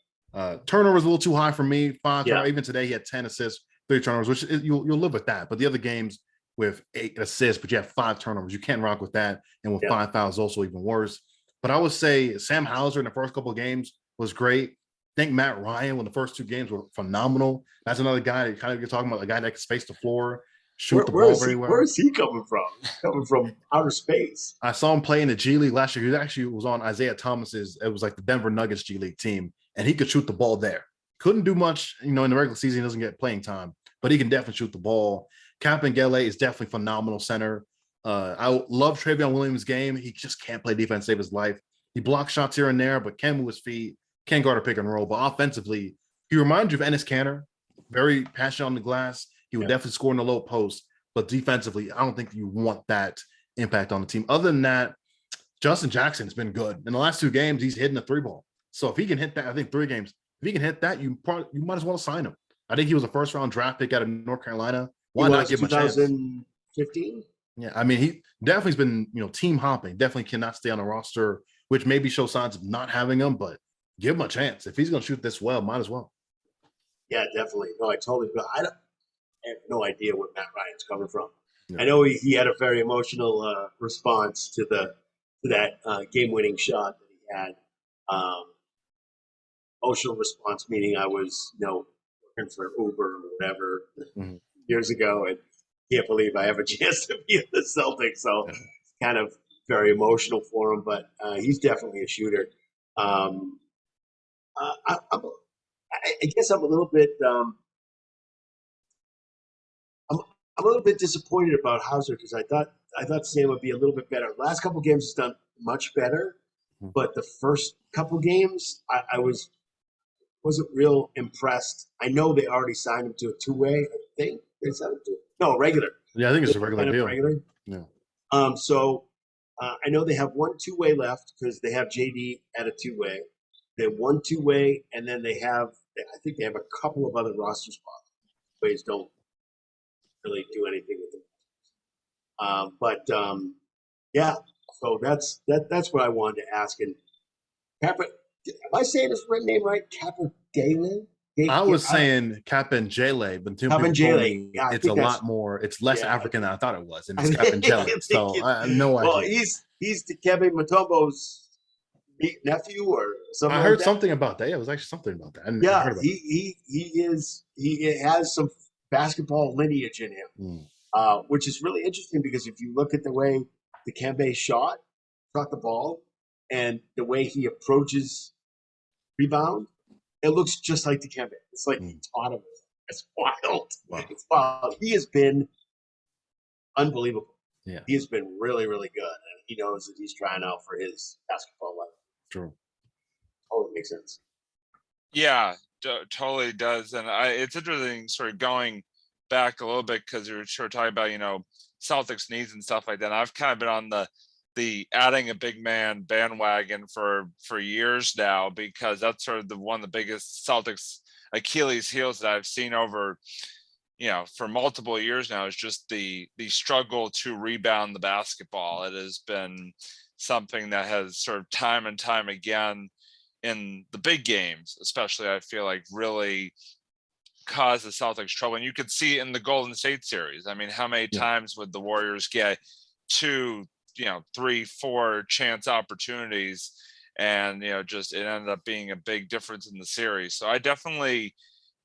Turnovers a little too high for me. 5 Yeah. turnovers. Even today, he had 10 assists, 3 turnovers, which you'll live with that. But the other games with 8 assists, but you have 5 turnovers, you can't rock with that. And with 5 fouls, also even worse. But I would say Sam Hauser in the first couple of games was great. I think Matt Ryan, when the first 2 games were phenomenal. That's another guy that kind of you're talking about, a guy that can space the floor, shoot the ball very well. Where is he coming from? Coming from outer space. I saw him play in the G League last year. He actually was on Isaiah Thomas's. It was like the Denver Nuggets G League team, and he could shoot the ball there. Couldn't do much, in the regular season. He doesn't get playing time, but he can definitely shoot the ball. Kapengele is definitely phenomenal center. I love Travion Williams' game. He just can't play defense, save his life. He blocks shots here and there, but can move his feet, can guard a pick and roll. But offensively, he reminds you of Enes Kanter, very passionate on the glass. He would definitely score in the low post, but defensively, I don't think you want that impact on the team. Other than that, Justin Jackson's been good. In the last 2 games, he's hitting the 3 ball. So if he can hit that, I think 3 games, if he can hit that, you might as well sign him. I think he was a first-round draft pick out of North Carolina. Why not give him a chance? 2015? Yeah, I mean, he definitely's been, team hopping. Definitely cannot stay on the roster, which maybe shows signs of not having him, but give him a chance. If he's going to shoot this well, might as well. Yeah, definitely. No, I totally. I have no idea where Matt Ryan's coming from. Yeah. I know he had a very emotional response to that game-winning shot that he had. Emotional response meaning I was, working for Uber or whatever years ago, and can't believe I have a chance to be in the Celtics. So it's kind of very emotional for him, but he's definitely a shooter. I guess I'm a little bit. I'm a little bit disappointed about Hauser because I thought Sam would be a little bit better. Last couple games he's done much better, but the first couple games I wasn't real impressed. I know they already signed him to a 2-way. I think they signed him to regular. Yeah, I think it's a regular deal. Yeah. So I know they have 1 2-way left because they have JD at a 2-way. They have 1 2-way, and then I think they have a couple of other roster spots. Ways don't really do anything with them. Yeah. So that's what I wanted to ask. And Kappa, am I saying his name right? Kapengele? I was saying Kapengele, but Kapengele. Yeah, it's a lot more. It's less African than I thought it was, and it's Kapengele. So I have no idea. Well, he's Dikembe Mutombo's nephew or something. I heard something about that. Yeah, it was actually something about that. He has some basketball lineage in him, which is really interesting because if you look at the way Dikembe shot the ball and the way he approaches rebound, it looks just like Dikembe. It's like he taught him. It's wild. Wow. It's wild. He has been unbelievable. Yeah. He has been really, really good. And he knows that he's trying out for his basketball life. True. Oh, it makes sense. Yeah, totally does. And it's interesting sort of going back a little bit because you're sort of talking about, Celtics needs and stuff like that. And I've kind of been on the adding a big man bandwagon for years now because that's sort of one of the biggest Celtics Achilles heels that I've seen over, for multiple years now is just the struggle to rebound the basketball. It has been something that has sort of time and time again in the big games, especially I feel like really caused the Celtics trouble. And you could see in the Golden State series. I mean, how many times would the Warriors get 2, 3, 4 chance opportunities and, just it ended up being a big difference in the series. So I definitely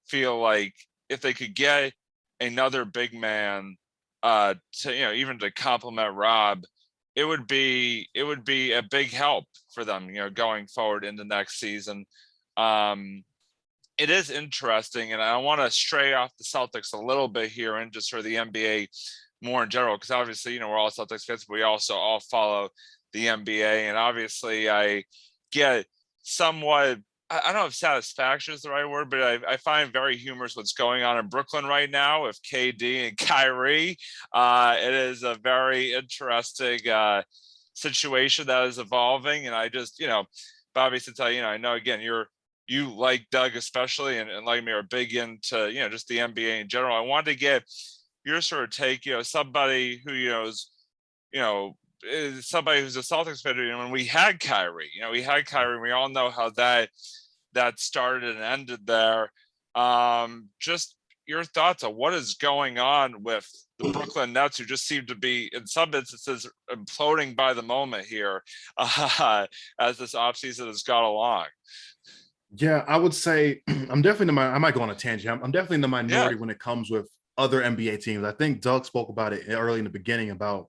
feel like if they could get another big man to, even to complement Rob, it would be a big help for them, going forward into next season. It is interesting, and I want to stray off the Celtics a little bit here and just sort of the NBA more in general, because obviously, we're all Celtics fans, but we also all follow the NBA, and obviously I get somewhat, I don't know if satisfaction is the right word, but I find very humorous what's going on in Brooklyn right now with KD and Kyrie. It is a very interesting situation that is evolving, and I just, Bobby, since I know again you like Doug especially and like me are big into just the NBA in general. I wanted to get your sort of take, somebody who is is somebody who's a Celtics fan, when we had Kyrie, we all know how that started and ended there. Just your thoughts on what is going on with the Brooklyn Nets, who just seem to be, in some instances, imploding by the moment here as this offseason has gone along. Yeah, I would say I might go on a tangent. I'm definitely in the minority when it comes with other NBA teams. I think Doug spoke about it early in the beginning about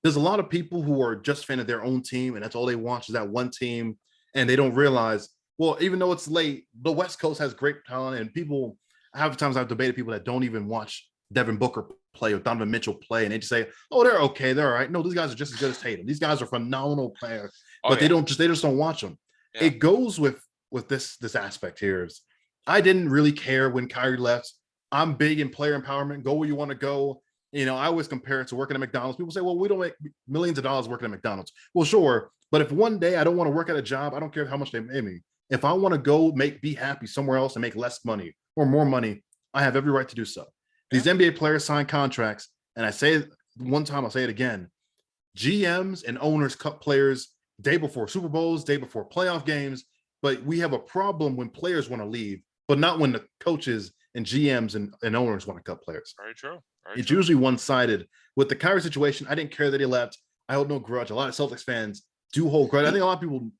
there's a lot of people who are just fan of their own team, and that's all they watch is that one team, and they don't realize, well, even though it's late, the West Coast has great talent, and people, half the times I've debated people that don't even watch Devin Booker play or Donovan Mitchell play, and they just say, oh, they're okay, they're all right. No, these guys are just as good as Tatum. These guys are phenomenal players, but they just don't watch them. Yeah. It goes with this aspect here is I didn't really care when Kyrie left. I'm big in player empowerment. Go where you want to go. I always compare it to working at McDonald's. People say, well, we don't make millions of dollars working at McDonald's. Well, sure. But if one day I don't want to work at a job, I don't care how much they pay me. If I want to go be happy somewhere else and make less money or more money, I have every right to do so. These NBA players sign contracts. And I say it one time, I'll say it again. GMs and owners cut players day before Super Bowls, day before playoff games. But we have a problem when players want to leave, but not when the coaches and GMs and owners want to cut players. Very true. It's usually one-sided. With the Kyrie situation, I didn't care that he left. I hold no grudge. A lot of Celtics fans do hold grudge. I think a lot of people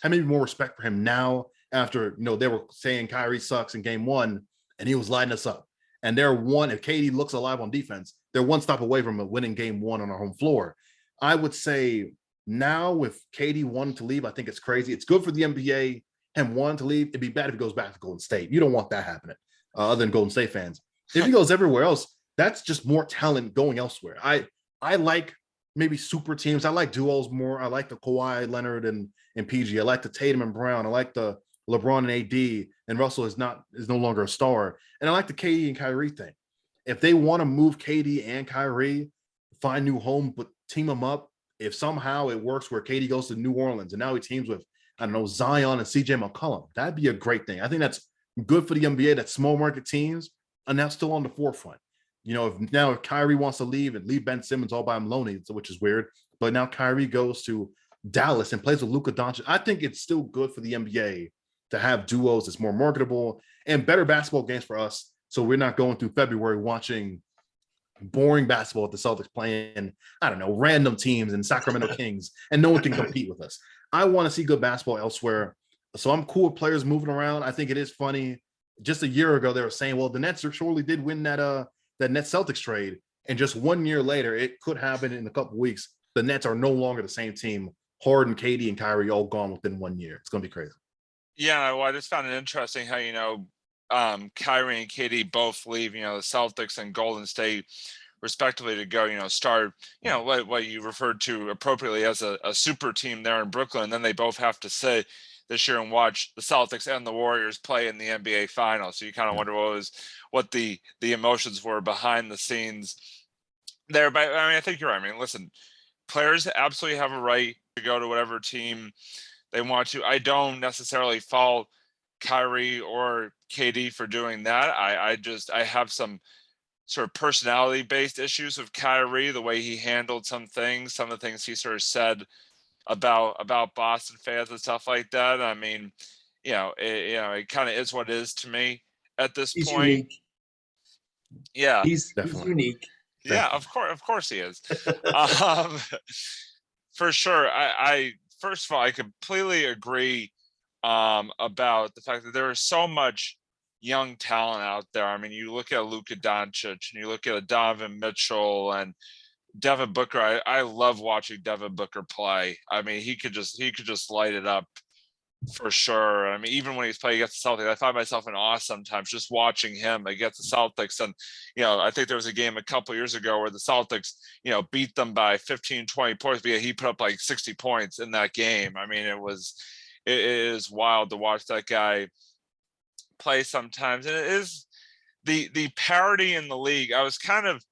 have maybe more respect for him now after, they were saying Kyrie sucks in game one, and he was lighting us up. And they're if KD looks alive on defense, they're one stop away from winning game one on our home floor. I would say now with KD wanting to leave, I think it's crazy. It's good for the NBA, him wanting to leave. It'd be bad if he goes back to Golden State. You don't want that happening, other than Golden State fans. If he goes everywhere else, that's just more talent going elsewhere. I like maybe super teams. I like duos more. I like the Kawhi Leonard and PG. I like the Tatum and Brown. I like the LeBron and AD. And Russell is no longer a star. And I like the KD and Kyrie thing. If they want to move KD and Kyrie, find new home, but team them up. If somehow it works where KD goes to New Orleans and now he teams with, Zion and CJ McCollum, that'd be a great thing. I think that's good for the NBA, that small market teams are now still on the forefront. If Kyrie wants to leave and leave Ben Simmons all by Maloney, which is weird, but now Kyrie goes to Dallas and plays with Luka Doncic, I think it's still good for the NBA to have duos that's more marketable and better basketball games for us. So we're not going through February watching boring basketball at the Celtics playing, random teams and Sacramento Kings, and no one can compete with us. I want to see good basketball elsewhere. So I'm cool with players moving around. I think it is funny. Just a year ago, they were saying, well, the Nets surely did win that Nets Celtics trade. And just 1 year later, it could happen in a couple of weeks. The Nets are no longer the same team. Harden, KD, and Kyrie all gone within 1 year. It's going to be crazy. Yeah, well, I just found it interesting how, Kyrie and KD both leave, the Celtics and Golden State respectively to go, start, what you referred to appropriately as a super team there in Brooklyn. And then they both have to sit this year and watch the Celtics and the Warriors play in the NBA Finals. So you kind of wonder what the emotions were behind the scenes there. But I think you're right. Listen, players absolutely have a right to go to whatever team they want to. I don't necessarily fault Kyrie or KD for doing that. I have some sort of personality based issues with Kyrie, the way he handled some of the things he sort of said about Boston fans and stuff like that. It kind of is what it is to me at this point. Unique. Yeah, he's unique. Yeah, of course he is. For sure. I first of all, I completely agree about the fact that there is so much young talent out there. You look at Luka Doncic and you look at Donovan Mitchell and Devin Booker. I love watching Devin Booker play. He could just light it up for sure. Even when he's playing against the Celtics, I find myself in awe sometimes just watching him against the Celtics. And, I think there was a game a couple years ago where the Celtics, beat them by 15, 20 points, but he put up like 60 points in that game. It is wild to watch that guy play sometimes. And it is the parity in the league. I was kind of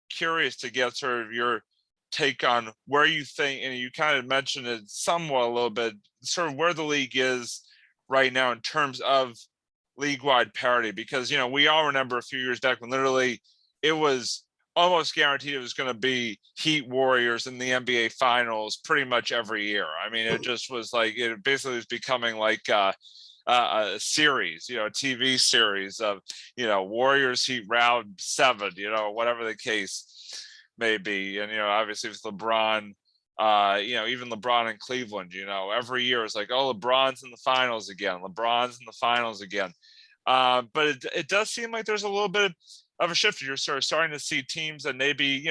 curious to get sort of your take on where you think, and you kind of mentioned it somewhat a little bit, sort of where the league is right now in terms of league-wide parity, because we all remember a few years back when literally it was almost guaranteed it was going to be Heat Warriors in the NBA Finals pretty much every year. I mean, it just was like it basically was becoming like a series, a TV series of Warriors Heat round 7, whatever the case may be, and obviously with LeBron. Even LeBron in Cleveland, every year it's like, oh, LeBron's in the finals again. LeBron's in the finals again. But it does seem like there's a little bit of a shift. You're sort of starting to see teams that maybe,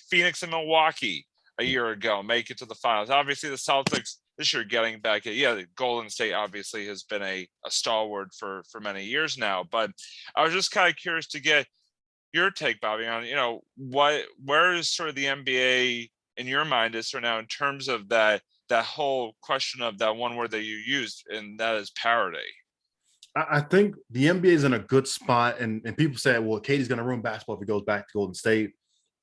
Phoenix and Milwaukee a year ago make it to the finals. Obviously, the Celtics this year getting back. The Golden State obviously has been a stalwart for many years now. But I was just kind of curious to get your take, Bobby, on, where is sort of the NBA in your mind is sort of now in terms of that whole question of that one word that you used, and that is parity. I think the NBA is in a good spot, and people say, well, KD's going to ruin basketball if he goes back to Golden State.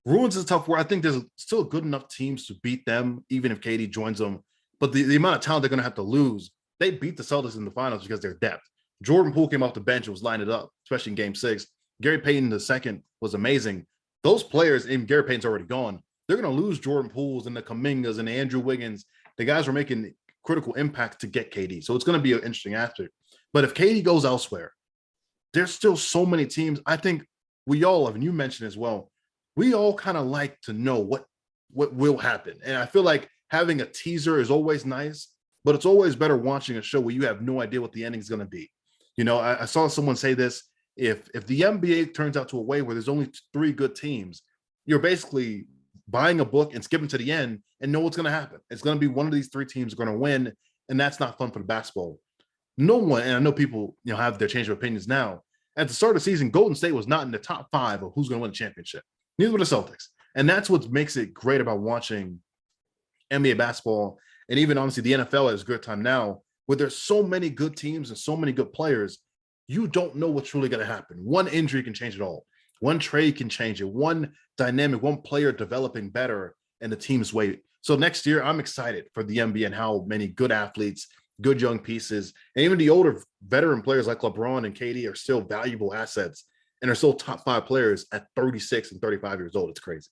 Ruins is a tough word. I think there's still good enough teams to beat them, even if KD joins them. But the amount of talent they're going to have to lose, they beat the Celtics in the finals because they're depth. Jordan Poole came off the bench and was lining it up, especially in Game 6. Gary Payton II was amazing. Those players, and Gary Payton's already gone, they're going to lose Jordan Pooles and the Kumingas and the Andrew Wiggins. The guys were making critical impact to get KD. So it's going to be an interesting aspect. But if KD goes elsewhere, there's still so many teams. I think we all have, and you mentioned as well, we all kind of like to know what will happen. And I feel like having a teaser is always nice, but it's always better watching a show where you have no idea what the ending is going to be. I saw someone say this, if the NBA turns out to a way where there's only 3 good teams, you're basically buying a book and skipping to the end and know what's going to happen. It's going to be one of these 3 teams are going to win, and that's not fun for the basketball. No one, and I know people, have their change of opinions now. At the start of the season, Golden State was not in the top 5 of who's going to win the championship. Neither were the Celtics. And that's what makes it great about watching NBA basketball. And even honestly, the NFL has a good time now where there's so many good teams and so many good players. You don't know what's really going to happen. One injury can change it all. One trade can change it. One dynamic, one player developing better, and the team's wait. So next year, I'm excited for the NBA and how many good athletes, good young pieces, and even the older veteran players like LeBron and KD are still valuable assets and are still top 5 players at 36 and 35 years old. It's crazy.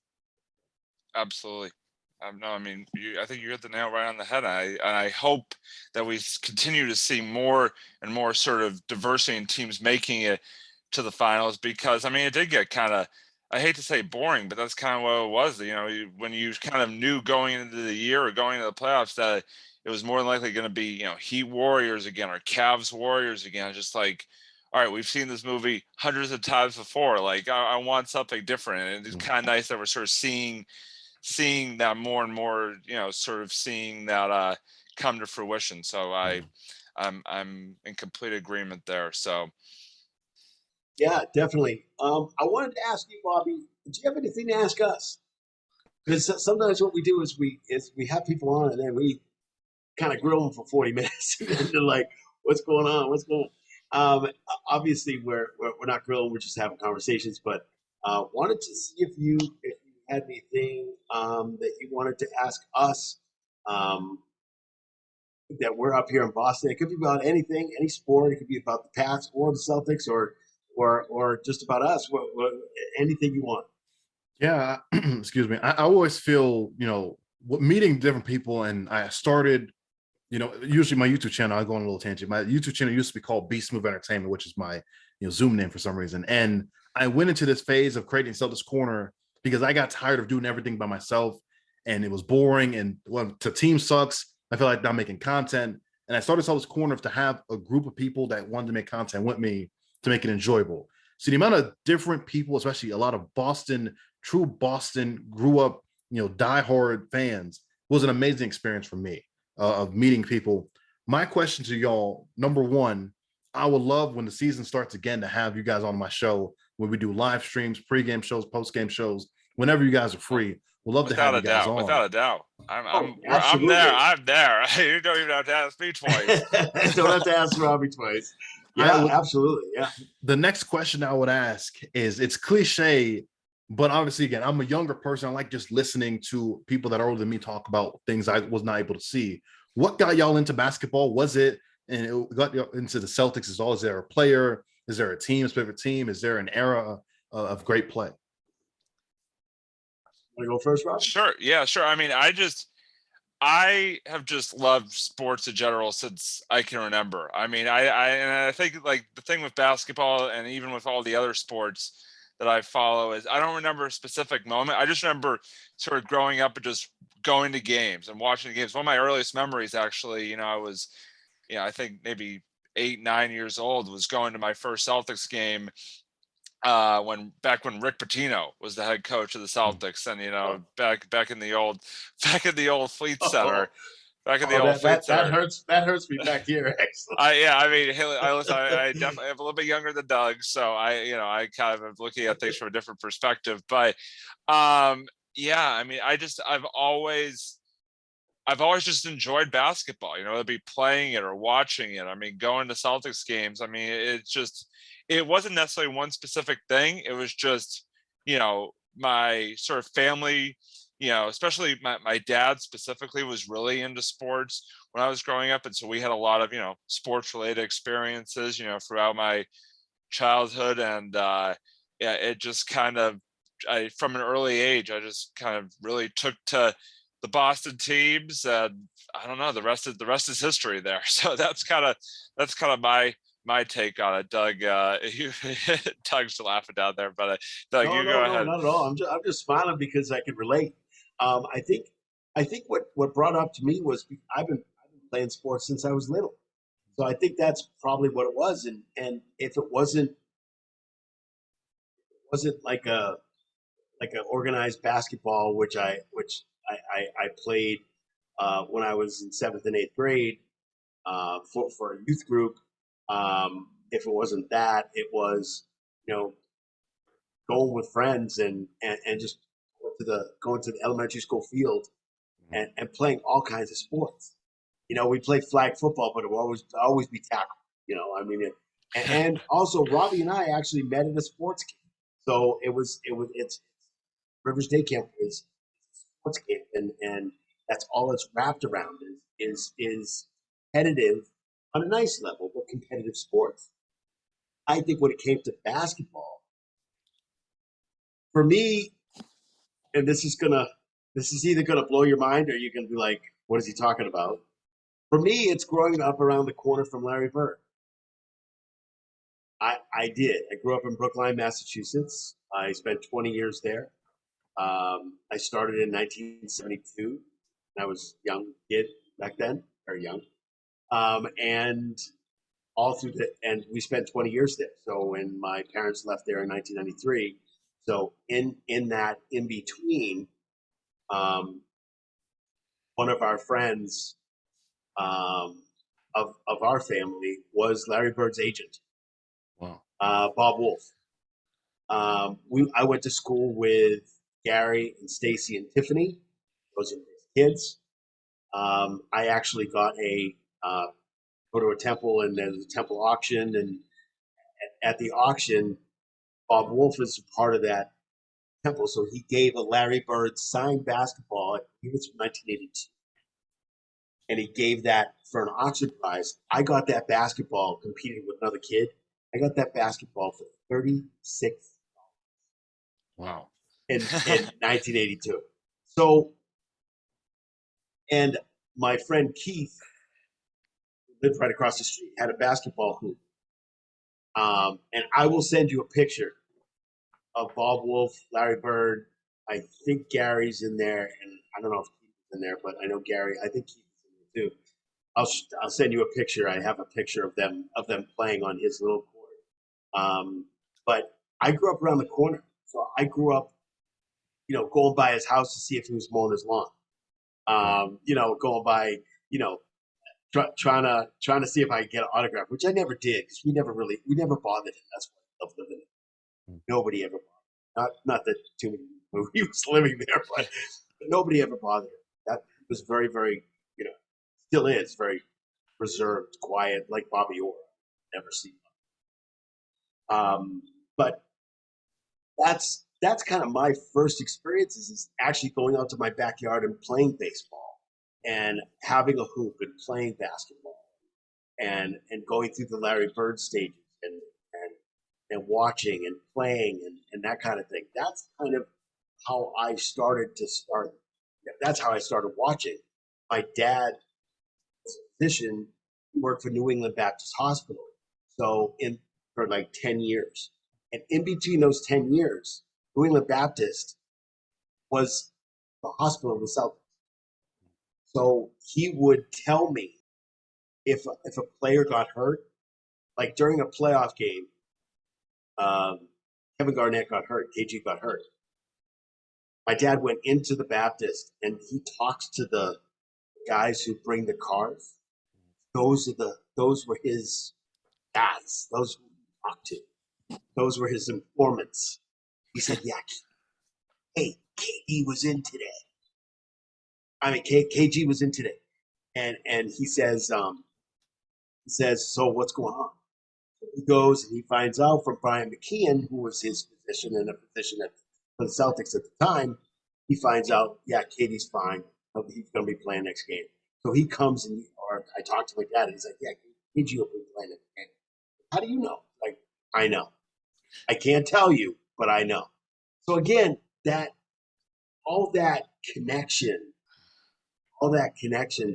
Absolutely. No, I mean, I think you hit the nail right on the head. I hope that we continue to see more and more sort of diversity in teams making it to the finals, because, I mean, it did get kind of, I hate to say boring, but that's kind of what it was. When you kind of knew going into the year or going into the playoffs that it was more than likely going to be, Heat Warriors again or Cavs Warriors again. Just like, all right, we've seen this movie hundreds of times before. Like, I want something different. And it's kind of nice that we're sort of seeing that more and more, sort of seeing that come to fruition. So I'm in complete agreement there. So. Yeah, definitely. I wanted to ask you, Bobby, do you have anything to ask us? Because sometimes what we do is we have people on and then we kind of grill them for 40 minutes. And then they're like, what's going on? What's going on? Obviously, we're not grilling. We're just having conversations. But wanted to see if you had anything that you wanted to ask us that we're up here in Boston. It could be about anything, any sport. It could be about the Pats or the Celtics or just about us. Anything you want. Yeah, excuse me. I always feel, meeting different people, and I started, usually my YouTube channel, I'll go on a little tangent. My YouTube channel used to be called Beast Move Entertainment, which is my Zoom name for some reason. And I went into this phase of creating Celtics Corner because I got tired of doing everything by myself, and it was boring. And when the team sucks, I feel like I'm making content. And I started Celtics Corner to have a group of people that wanted to make content with me to make it enjoyable. So the amount of different people, especially a lot of true Boston, grew up, diehard fans, was an amazing experience for me of meeting people. My question to y'all, number one, I would love when the season starts again to have you guys on my show where we do live streams, pregame shows, postgame shows, whenever you guys are free. We'd love to have you guys on. Without a doubt. I'm there. I'm there. You don't even have to ask me twice. Don't have to ask Robbie twice. Yeah, absolutely. Yeah. The next question I would ask is, it's cliche, but obviously, again, I'm a younger person. I like just listening to people that are older than me talk about things I was not able to see. What got y'all into basketball? Was it, and it got you into the Celtics? Is there a player? Is there a team, favorite team? Is there an era of great play? Want to go first, Rob? Sure. Yeah, sure. I mean, I have just loved sports in general since I can remember. I mean, and I think like the thing with basketball and even with all the other sports that I follow is I don't remember a specific moment. I just remember sort of growing up and just going to games and watching the games. One of my earliest memories, actually, I was, I think maybe 8, 9 years old, was going to my first Celtics game when Rick Pitino was the head coach of the Celtics, and back in the old Fleet Center, Fleet Center. That hurts me back here. Excellent. I mean, I definitely am a little bit younger than Doug, so I kind of am looking at things from a different perspective. But yeah, I mean, I've always just enjoyed basketball. It'd be playing it or watching it. I mean, going to Celtics games. I mean, it wasn't necessarily one specific thing. It was just, my sort of family, especially my dad specifically was really into sports when I was growing up. And so we had a lot of, sports related experiences, throughout my childhood. And yeah, it just kind of, from an early age, I just kind of really took to the Boston teams, and I don't know, the rest is history there. So that's kind of my take on it. Doug, Doug's laughing down there, but Doug, go ahead. Not at all. I'm just smiling because I can relate. I think what brought up to me was I've been playing sports since I was little, so I think that's probably what it was. And if it wasn't like a organized basketball, which I played when I was in 7th and 8th grade for a youth group. If it wasn't that, it was, going with friends and just going to the elementary school field and playing all kinds of sports. We played flag football, but it would always be tackle. I mean, and also Robbie and I actually met at a sports camp. So it's Rivers Day Camp is sports camp, and that's all it's wrapped around is competitive on a nice level, but competitive sports. I think when it came to basketball, for me, and this is either gonna blow your mind or you're gonna be like, what is he talking about? For me, it's growing up around the corner from Larry Bird. I did. I grew up in Brookline, Massachusetts. I spent 20 years there. I started in 1972. I was a young kid back then, very young. And and we spent 20 years there. So when my parents left there in 1993, so in that in between, one of our friends of our family was Larry Bird's agent. Wow. Bob Wolf. I went to school with Gary and Stacy and Tiffany. Those are his kids. I actually got go to a temple, and there's a temple auction, and at the auction, Bob Wolf is part of that temple, so he gave a Larry Bird signed basketball. I think it's from 1982, and he gave that for an auction prize. I got that basketball, competed with another kid. I got that basketball for $36. Wow. In 1982. So, and my friend Keith, who lived right across the street, had a basketball hoop. And I will send you a picture of Bob Wolf, Larry Bird. I think Gary's in there, and I don't know if Keith is in there, but I know Gary. I think Keith is in there too. I'll send you a picture. I have a picture of them playing on his little court. But I grew up around the corner, so I grew up, going by his house to see if he was mowing his lawn. Going by, trying to see if I could get an autograph, which I never did because we never bothered him. That's why I love living it. Nobody ever bothered. Not that too many people he was living there, but nobody ever bothered him. That was very, very, still is very reserved, quiet, like Bobby Orr. Never seen him. But that's kind of my first experiences is actually going out to my backyard and playing baseball and having a hoop and playing basketball and going through the Larry Bird stages and watching and playing and that kind of thing. That's kind of how I started to start. That's how I started watching. My dad was a physician, worked for New England Baptist Hospital, for like 10 years. And in between those 10 years, New England Baptist was the hospital of the Celtics. So he would tell me if a player got hurt, like during a playoff game, Kevin Garnett got hurt, KG got hurt. My dad went into the Baptist and he talks to the guys who bring the cars. Those were his guys. Those who he talked to. Those were his informants. He said, "Yeah, hey, KD was in today. KG was in today," and he says, "So what's going on?" So he goes and he finds out from Brian McKeon, who was his physician and a physician for the Celtics at the time. He finds out, yeah, KD's fine. He's going to be playing next game. So he comes or I talked to my dad, and he's like, "Yeah, KG will be playing next game." How do you know? Like, I know. I can't tell you, but I know. So again, all that connection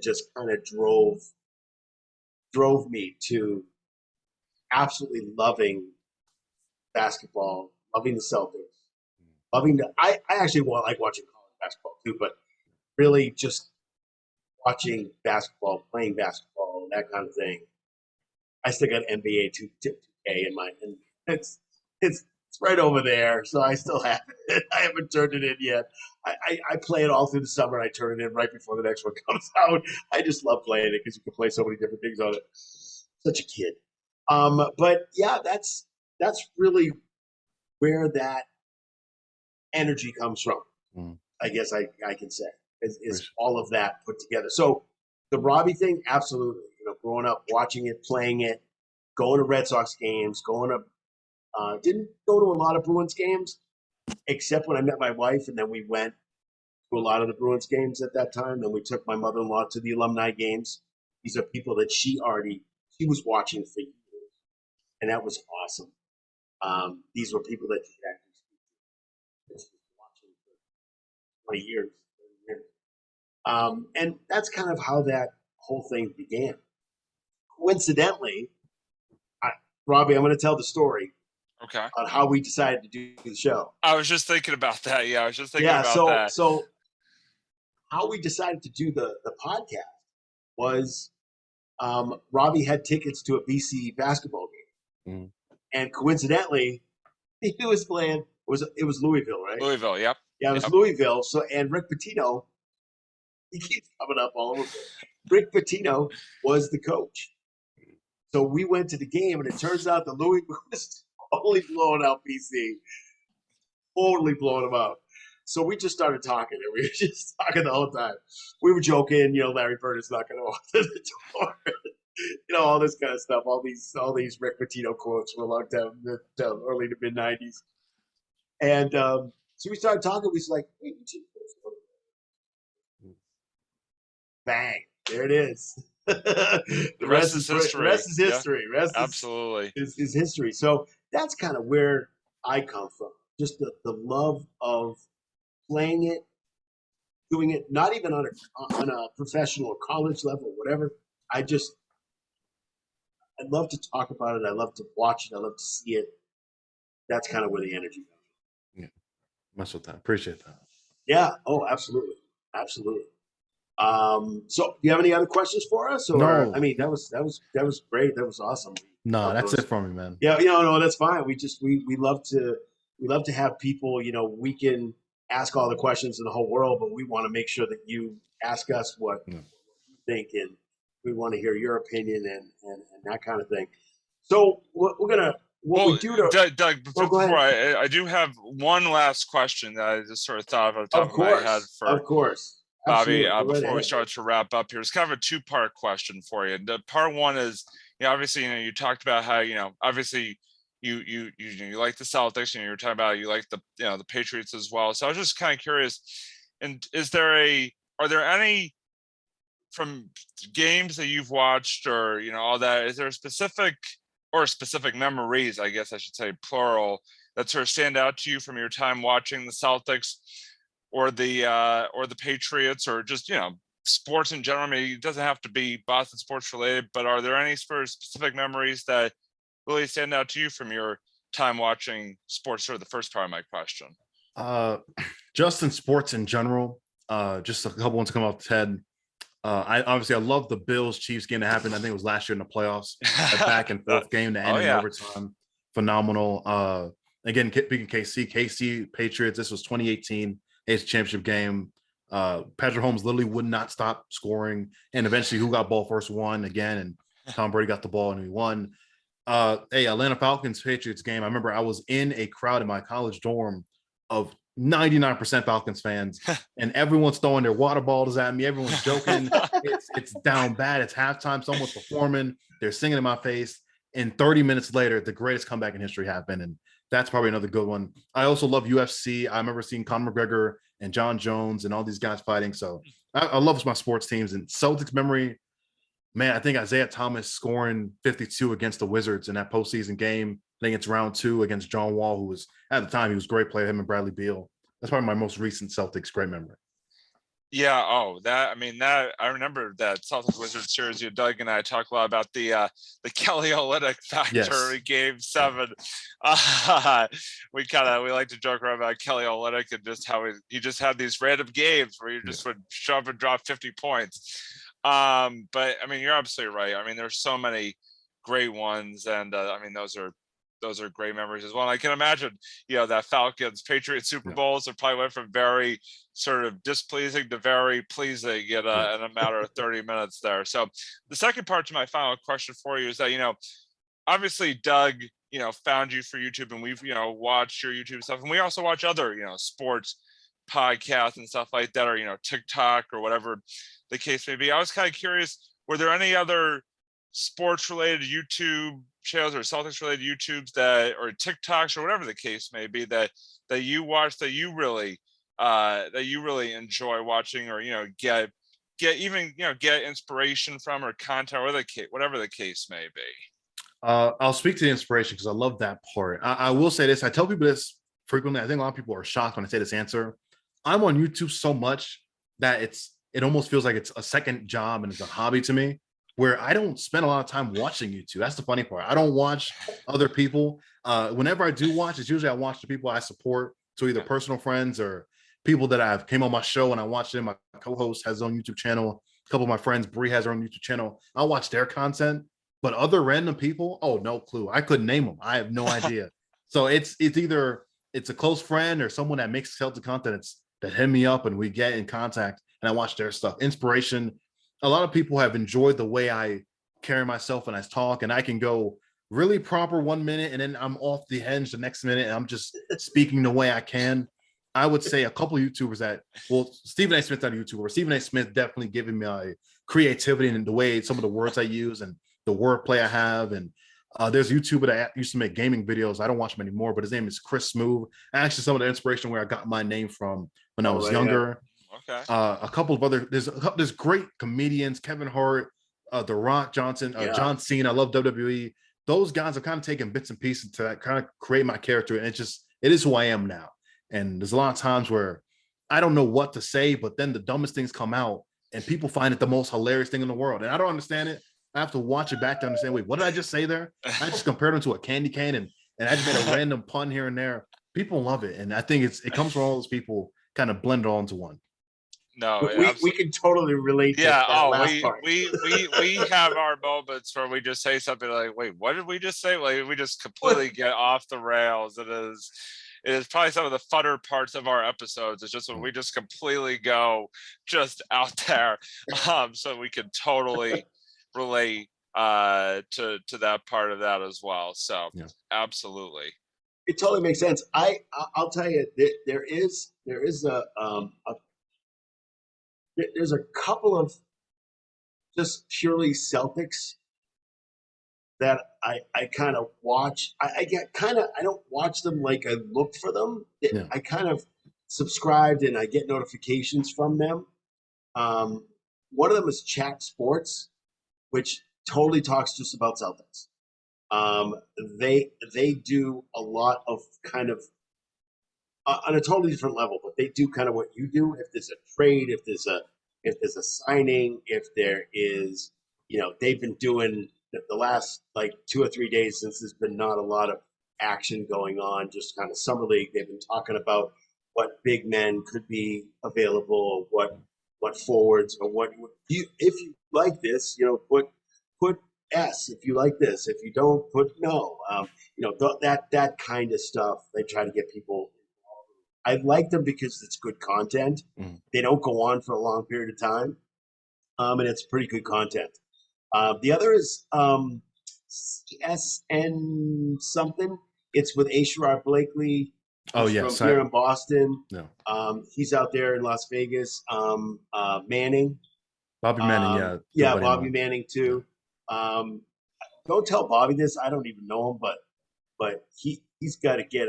just kind of drove me to absolutely loving basketball, loving the Celtics, I actually like watching college basketball too, but really just watching basketball, playing basketball, that kind of thing. I still got NBA 2K in my, and it's right over there, so I still have it. I haven't turned it in yet. I play it all through the summer, and I turn it in right before the next one comes out. I just love playing it because you can play so many different things on it. Such a kid. But yeah, that's really where that energy comes from. I guess I can say is all of that put together. So the Robbie thing, absolutely. Growing up, watching it, playing it, going to Red Sox games, didn't go to a lot of Bruins games, except when I met my wife, and then we went to a lot of the Bruins games at that time. Then we took my mother-in-law to the alumni games. These are people that she was watching for years, and that was awesome. These were people that she actually was watching for 20 years, 30 years. And that's kind of how that whole thing began. Coincidentally, Robbie, I'm going to tell the story. Okay. On how we decided to do the show. I was just thinking about that. Yeah, I was just thinking about that. So how we decided to do the podcast was Robbie had tickets to a BC basketball game. And coincidentally, he was playing, it was Louisville, right? Louisville, yep. Yeah, it was Louisville. So, and Rick Pitino, he keeps coming up all over. Rick Pitino was the coach. So we went to the game, and it turns out that Louisville was totally blowing out BC. Totally blowing them out. So we just started talking, and we were just talking the whole time. We were joking, Larry Bird is not going to open the door. All this kind of stuff. All these Rick Pitino quotes from a long time, early to mid 90s. And so we started talking. We was like, hey, bang, there it is. The rest is history. The rest is history. Yeah, absolutely is history. So that's kind of where I come from. Just the love of playing it, doing it, not even on a professional or college level, whatever. I love to talk about it. I love to watch it. I love to see it. That's kind of where the energy comes from. Yeah, mess with that. Appreciate that. Yeah. Oh, absolutely, absolutely. So do you have any other questions for us? Or, no. I mean, that was great. That was awesome. No, that's it for me, man. Yeah, no, that's fine. We love to have people, we can ask all the questions in the whole world, but we want to make sure that you ask us what you think, and we want to hear your opinion and that kind of thing. So Doug, before I do have one last question that I just sort of thought of the top of my head for of course. Bobby, before we start to wrap up here, it's kind of a two-part question for you. The part one is, obviously, you talked about how, obviously you like the Celtics, you're talking about you like the the Patriots as well. So I was just kind of curious, and are there any from games that you've watched or all that, is there a specific or specific memories, I guess I should say plural, that sort of stand out to you from your time watching the Celtics or the Patriots, or just, sports in general? I mean, it doesn't have to be Boston sports related, but are there any sort of specific memories that really stand out to you from your time watching sports? Sort of the first part of my question. Just in sports in general, just a couple ones come off the head. I love the Bills Chiefs game that happened. I think it was last year in the playoffs, a back and forth game that ended in overtime. Phenomenal. Again, speaking KC Patriots. This was 2018 AFC Championship game. Patrick Holmes literally would not stop scoring, and eventually, who got ball first won again, and Tom Brady got the ball and we won. Atlanta Falcons Patriots game. I remember I was in a crowd in my college dorm of 99% Falcons fans, and everyone's throwing their water bottles at me. Everyone's joking. It's down bad. It's halftime. Someone's performing. They're singing in my face. And 30 minutes later, the greatest comeback in history happened. And that's probably another good one. I also love UFC. I remember seeing Conor McGregor and John Jones and all these guys fighting. So I love my sports teams. And Celtics memory, man, I think Isaiah Thomas scoring 52 against the Wizards in that postseason game. I think it's round 2 against John Wall, who was, at the time, he was a great player, him and Bradley Beal. That's probably my most recent Celtics great memory. Yeah. Oh, that I remember that Celtics Wizards series. Doug and I talk a lot about the Kelly Olynyk factor in Game 7. We like to joke around about Kelly Olynyk and just how he just had these random games where you just would shove and drop 50 points. But I mean, you're absolutely right. I mean, there's so many great ones, and I mean, those are great memories as well. And I can imagine, that Falcons Patriots Super Bowls have probably went from very sort of displeasing to very pleasing in a matter of 30 minutes there. So the second part to my final question for you is that, obviously Doug, found you for YouTube, and we've, watched your YouTube stuff, and we also watch other, sports podcasts and stuff like that, or, TikTok or whatever the case may be. I was kind of curious, were there any other sports related YouTube channels or Celtics related YouTubes or TikToks or whatever the case may be that you watch that you really enjoy watching, or get inspiration from, or content, or whatever the case may be? I'll speak to the inspiration because I love that part. I will say this. I tell people this frequently. I think a lot of people are shocked when I say this answer. I'm on YouTube so much that it almost feels like it's a second job and it's a hobby to me, where I don't spend a lot of time watching YouTube. That's the funny part. I don't watch other people. Whenever I do watch, it's usually I watch the people I support. So either personal friends or people that I've came on my show and I watched them. My co-host has his own YouTube channel. A couple of my friends, Bree has her own YouTube channel. I'll watch their content. But other random people, oh, no clue. I couldn't name them. I have no idea. So it's either it's a close friend or someone that makes Celtic content that hit me up and we get in contact and I watch their stuff. Inspiration. A lot of people have enjoyed the way I carry myself and I talk, and I can go really proper 1 minute and then I'm off the hinge the next minute and I'm just speaking the way I can. I would say a couple of YouTubers Stephen A. Smith, not a YouTuber. Stephen A. Smith definitely giving me a creativity and the way some of the words I use and the wordplay I have. And there's a YouTuber that used to make gaming videos. I don't watch him anymore, but his name is Chris Smooth. Actually, some of the inspiration where I got my name from when I was younger. Okay. A couple of other there's great comedians, Kevin Hart, The Rock Johnson, John Cena. I love WWE. Those guys have kind of taken bits and pieces to kind of create my character, and it is who I am now. And there's a lot of times where I don't know what to say, but then the dumbest things come out, and people find it the most hilarious thing in the world, and I don't understand it. I have to watch it back to understand. Wait, what did I just say there? I just compared them to a candy cane, and I just made a random pun here and there. People love it, and I think it comes from all those people kind of blend it all into one. No, we can totally relate. Yeah. To that last part. we have our moments where we just say something like, "Wait, what did we just say?" Like we just completely get off the rails. It is probably some of the funner parts of our episodes. It's just when we just completely go just out there. So we can totally relate to that part of that as well. So absolutely. It totally makes sense. I'll tell you, there's a couple of just purely Celtics that I kind of watch. I don't watch them like I look for them. I kind of subscribed and I get notifications from them. One of them is Chat Sports, which totally talks just about Celtics. Um, they do a lot of kind of on a totally different level, but they do kind of what you do. If there's a trade, if there's a signing, if there is, they've been doing the last like 2 or 3 days since there's been not a lot of action going on, just kind of summer league. They've been talking about what big men could be available, what forwards, or what if you like this, put S. If you like this, if you don't, put no. That kind of stuff. They try to get people. I like them because it's good content. They don't go on for a long period of time, and it's pretty good content. The other is SN something. It's with A. Sherrod Blakely. Oh, He's yes. from here in Boston. No. He's out there in Las Vegas. Manning. Bobby Manning, yeah. Yeah, Bobby Manning too. Don't tell Bobby this. I don't even know him, but he's got to be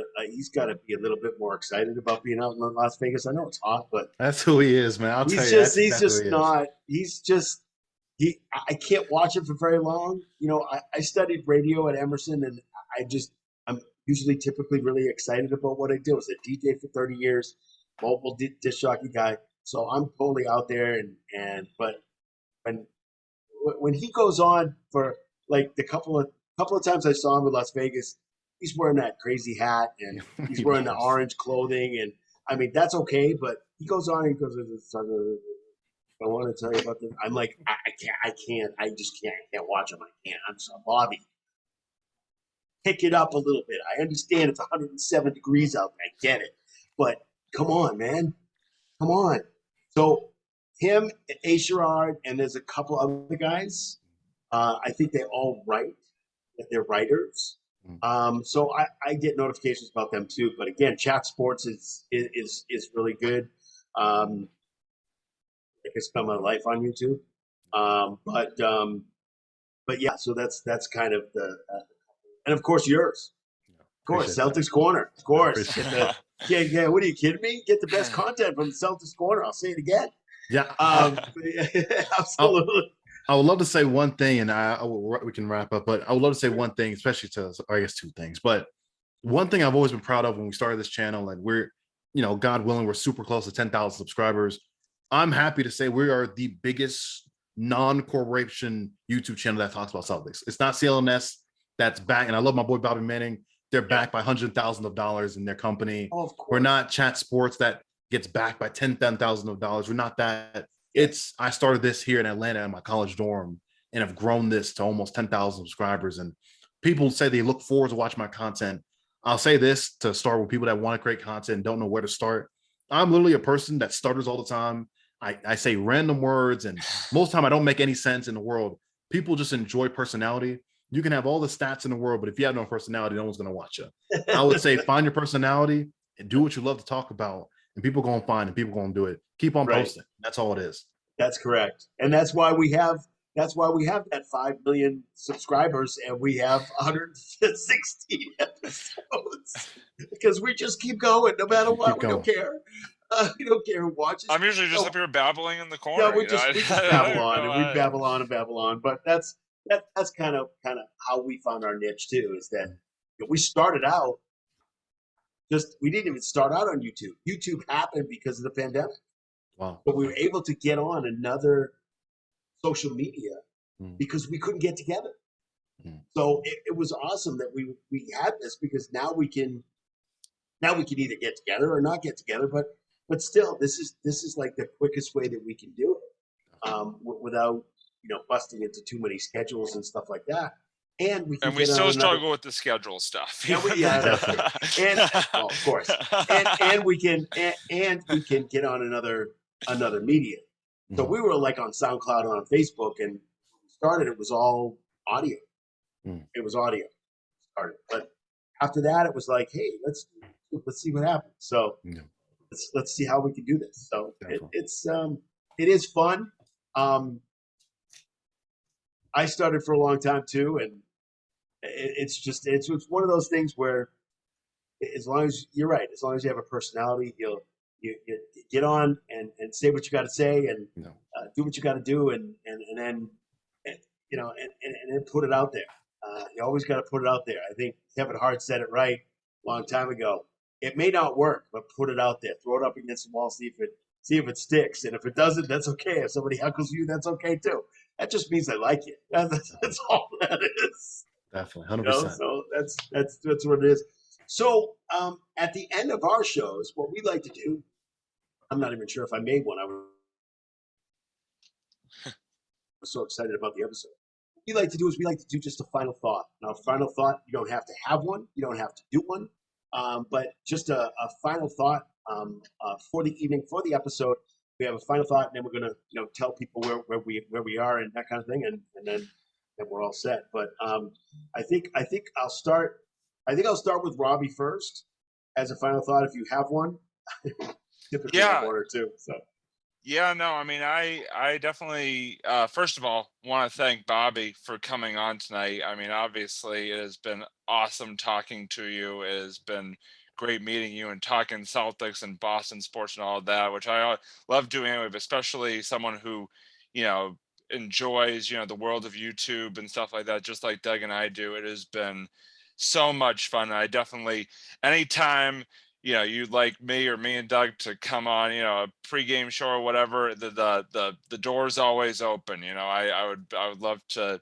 a little bit more excited about being out in Las Vegas. I know it's hot, but that's who he is, man. I can't watch it for very long. I studied radio at Emerson, and I'm usually typically really excited about what I do. I was a DJ for 30 years, mobile disc jockey guy. So I'm totally out there, but when he goes on for like the couple of times I saw him in Las Vegas, he's wearing that crazy hat and he's wearing the orange clothing, and I mean that's okay. But he goes on, I want to tell you about this. I'm like, I just can't watch him. I can't. I'm sorry, Bobby. Pick it up a little bit. I understand it's 107 degrees out there. I get it, but come on, man, come on. So him, A. Sherrod, and there's a couple other guys. I think they all write. They're writers. So I get notifications about them too. But again, Chat Sports is really good. I can spend my life on YouTube. But yeah, so that's kind of the and of course yours. Of course, Celtics Corner. Of course. Yeah. What are you kidding me? Get the best content from the Celtics Corner. I'll say it again. Yeah. Absolutely. I would love to say one thing, and we can wrap up, but I would love to say one thing, especially I guess two things. But one thing I've always been proud of when we started this channel, and we're, God willing, we're super close to 10,000 subscribers. I'm happy to say we are the biggest non-corporation YouTube channel that talks about Celtics. It's not CLNS that's back, and I love my boy Bobby Manning. They're backed by hundreds of thousands of dollars in their company. Oh, of course. We're not Chat Sports that gets backed by $10,000 of dollars. We're not that. I started this here in Atlanta in my college dorm and have grown this to almost 10,000 subscribers. And people say they look forward to watching my content. I'll say this to start with people that want to create content and don't know where to start. I'm literally a person that stutters all the time. I say random words, and most of the time I don't make any sense in the world. People just enjoy personality. You can have all the stats in the world, but if you have no personality, no one's going to watch you. I would say find your personality and do what you love to talk about, and people going to find and people going to do it. Keep on posting. That's all it is. That's correct. And that's why we have that 5 million subscribers and we have 116 episodes, because we just keep going no matter what. We don't care. We don't care who watches. I'm usually just up here babbling in the corner. Yeah, we just babble on and we babble on and babble on. But that's kind of how we found our niche too, is that we started out we didn't even start out on YouTube. YouTube happened because of the pandemic. Wow. But we were able to get on another social media because we couldn't get together. So it was awesome that we had this, because now we can either get together or not get together, but still this is like the quickest way that we can do it without busting into too many schedules and stuff like that. And we still struggle with the schedule stuff. And of course, and we can get on another media. So we were like on SoundCloud and on Facebook, and when we started, it was all audio. It was audio started, but after that, it was like, hey, let's see what happens. So let's see how we can do this. So it is fun. I started for a long time too, and it's one of those things where, as long as you're right, as long as you have a personality, you get on and say what you got to say, and do what you got to do, and then then put it out there. You always got to put it out there. I think Kevin Hart said it right a long time ago. It may not work, but put it out there. Throw it up against the wall, see if it sticks. And if it doesn't, that's okay. If somebody heckles you, that's okay too. That just means I like you. That's all that is. Definitely, 100%. You know? So that's what it is. So at the end of our shows, what we like to do, I'm not even sure if I made one. I was so excited about the episode. What we like to do is we like to do just a final thought. Now, final thought, you don't have to have one. You don't have to do one. But just a final thought for the evening, for the episode. We have a final thought, and then we're gonna tell people where we are and that kind of thing, and then we're all set. But I think I'll start. I think I'll start with Robbie first as a final thought. If you have one, typically I have one or two. So. Yeah, no, I mean, I definitely, first of all, want to thank Bobby for coming on tonight. I mean, obviously, it has been awesome talking to you. It has been great meeting you and talking Celtics and Boston sports and all of that, which I love doing anyway, but especially someone who, enjoys, the world of YouTube and stuff like that, just like Doug and I do. It has been so much fun. I definitely, anytime you'd like me or me and Doug to come on, a pregame show or whatever, the door's always open. I would love to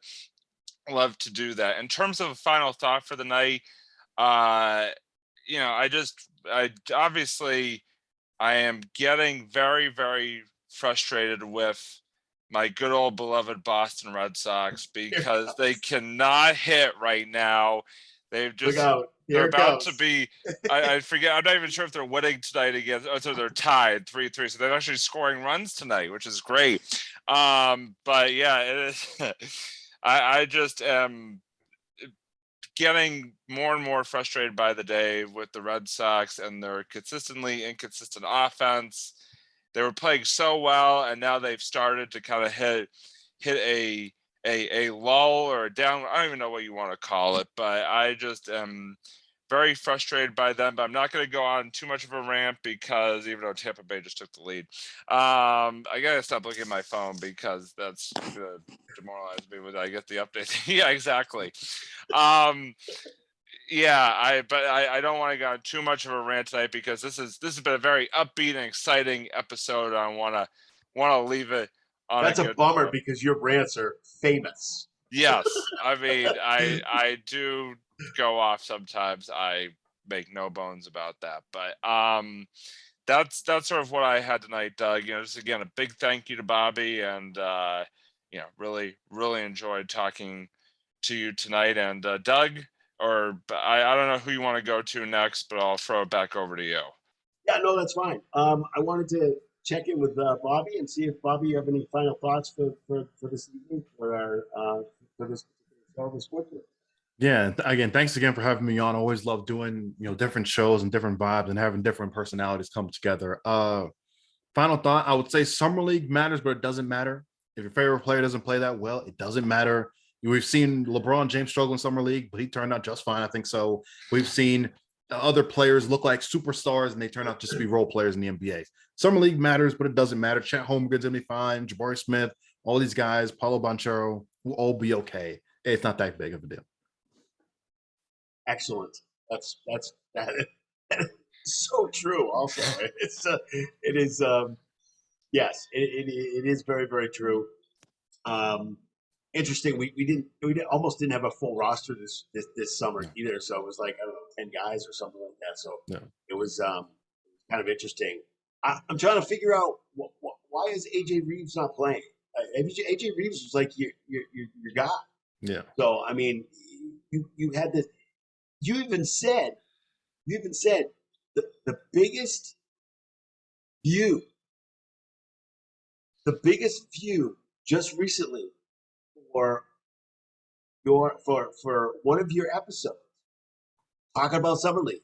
do that. In terms of a final thought for the night, I obviously I am getting very, very frustrated with my good old beloved Boston Red Sox because they cannot hit right now. They've just they're about to be. I forget. I'm not even sure if they're winning tonight against. Oh, so they're tied 3-3. So they're actually scoring runs tonight, which is great. But yeah, it is. I just am getting more and more frustrated by the day with the Red Sox and their consistently inconsistent offense. They were playing so well, and now they've started to kind of hit a lull or a down. I don't even know what you want to call it, but I just am very frustrated by them. But I'm not going to go on too much of a rant because even though Tampa Bay just took the lead, I gotta stop looking at my phone because that's gonna demoralize me when I get the update. Yeah, exactly. Yeah, I don't want to go on too much of a rant tonight because this has been a very upbeat and exciting episode. I want to leave it on. That's a bummer note. Because your rants are famous. Yes, I mean I do go off sometimes. I make no bones about that, but that's sort of what I had tonight, Doug. Just again a big thank you to Bobby, and really enjoyed talking to you tonight. And Doug, or I don't know who you want to go to next, but I'll throw it back over to you. Yeah, no, that's fine. I wanted to check in with Bobby and see if Bobby, you have any final thoughts for this evening for this show this weekend. Yeah, again, thanks again for having me on. I always love doing different shows and different vibes and having different personalities come together. Final thought, I would say summer league matters, but it doesn't matter if your favorite player doesn't play that well. It doesn't matter. We've seen LeBron James struggle in summer league, but he turned out just fine. I think so. We've seen other players look like superstars and they turn out just to be role players in the NBA. Summer league matters, but it doesn't matter. Chet Holmgren's gonna be fine. Jabari Smith, all these guys, Paulo Banchero will all be okay. It's not that big of a deal. Excellent. That's so true. Also, it is. Yes, it is very, very true. Interesting. We almost didn't have a full roster this summer either. So it was like, I don't know, 10 guys or something like that. So it was kind of interesting. I'm trying to figure out why is AJ Reeves not playing? AJ Reeves was like your guy. Yeah. So I mean, you had this. You even said the biggest view just recently for one of your episodes talking about Summer League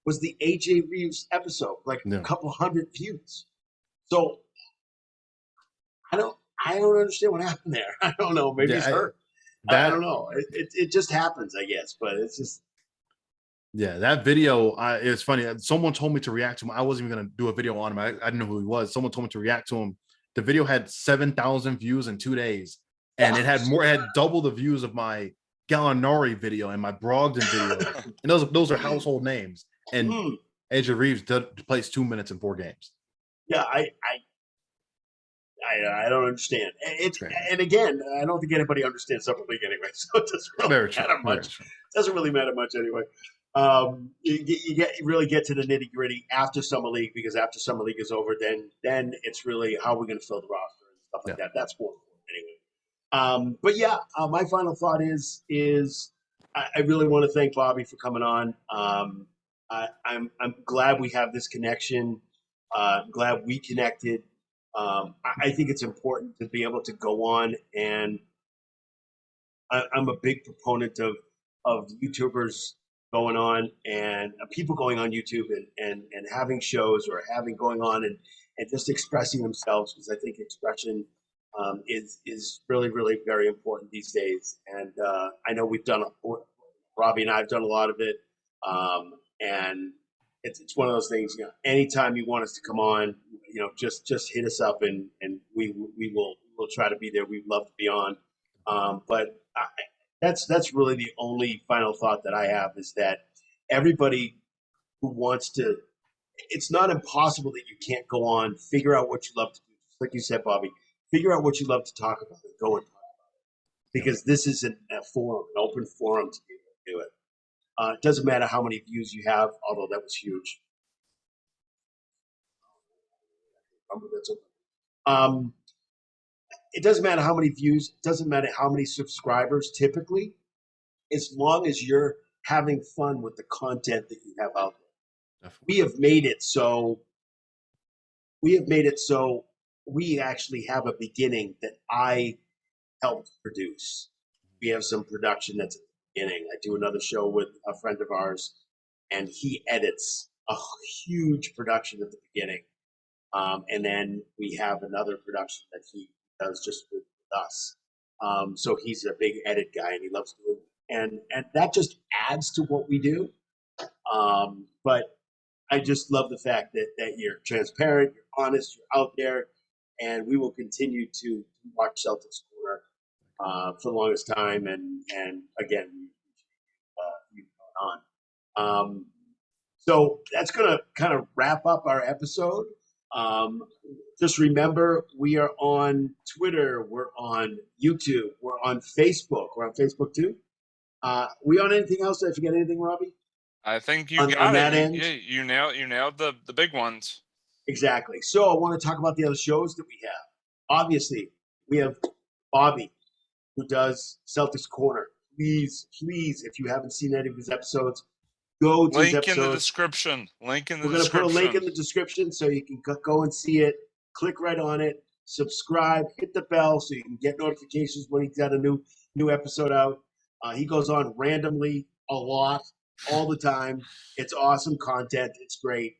was the AJ Reeves episode, like a couple hundred views. So I don't understand what happened there. I don't know. Maybe it's hurt. I don't know. It just happens, I guess. But it's just. Yeah, that video, it's funny. Someone told me to react to him. I wasn't even going to do a video on him. I didn't know who he was. Someone told me to react to him. The video had 7,000 views in 2 days. And it had double the views of my Gallinari video and my Brogdon video, and those are household names. And Andrew Reeves plays 2 minutes in 4 games. Yeah, I don't understand. And again, I don't think anybody understands Summer League anyway, so it doesn't really matter much. Doesn't really matter much anyway. You really get to the nitty gritty after Summer League, because after Summer League is over, then it's really how we're going to fill the roster and stuff like that. That's more important anyway. But yeah, my final thought is I really want to thank Bobby for coming on. I'm glad we have this connection. Glad we connected. I think it's important to be able to go on, and I'm a big proponent of YouTubers going on and people going on YouTube and having shows or going on and just expressing themselves, because I think expression is really, really very important these days. And I know Robbie and I have done a lot of it, and it's one of those things. Anytime you want us to come on, just hit us up and we'll try to be there. We'd love to be on. But that's really the only final thought that I have, is that everybody who wants to, it's not impossible that you can't go on, figure out what you love to do. Just like you said, Bobby, figure out what you love to talk about and go and talk about it. Because this is a forum, an open forum to be able to do it. It doesn't matter how many views you have, although that was huge. It doesn't matter how many views, it doesn't matter how many subscribers typically, as long as you're having fun with the content that you have out there. Definitely. We have made it so we actually have a beginning that I helped produce. We have some production that's at the beginning. I do another show with a friend of ours, and he edits a huge production at the beginning. And then we have another production that he does just with us. So he's a big edit guy, and he loves doing it. And that just adds to what we do. But I just love the fact that you're transparent, you're honest, you're out there, and we will continue to watch Celtics Corner for the longest time. And again, you've gone on. So that's going to kind of wrap up our episode. Just remember, we are on Twitter, we're on YouTube, we're on Facebook. We're on Facebook too. We on anything else? Did I forget anything, Robbie? I think you got on it. That end? You nailed the big ones. Exactly. So I want to talk about the other shows that we have. Obviously, we have Bobby, who does Celtics Corner. Please, if you haven't seen any of his episodes, go to his episodes. Link in the description. We're going to put a link in the description so you can go and see it. Click right on it. Subscribe. Hit the bell so you can get notifications when he's got a new episode out. He goes on randomly a lot, all the time. It's awesome content. It's great.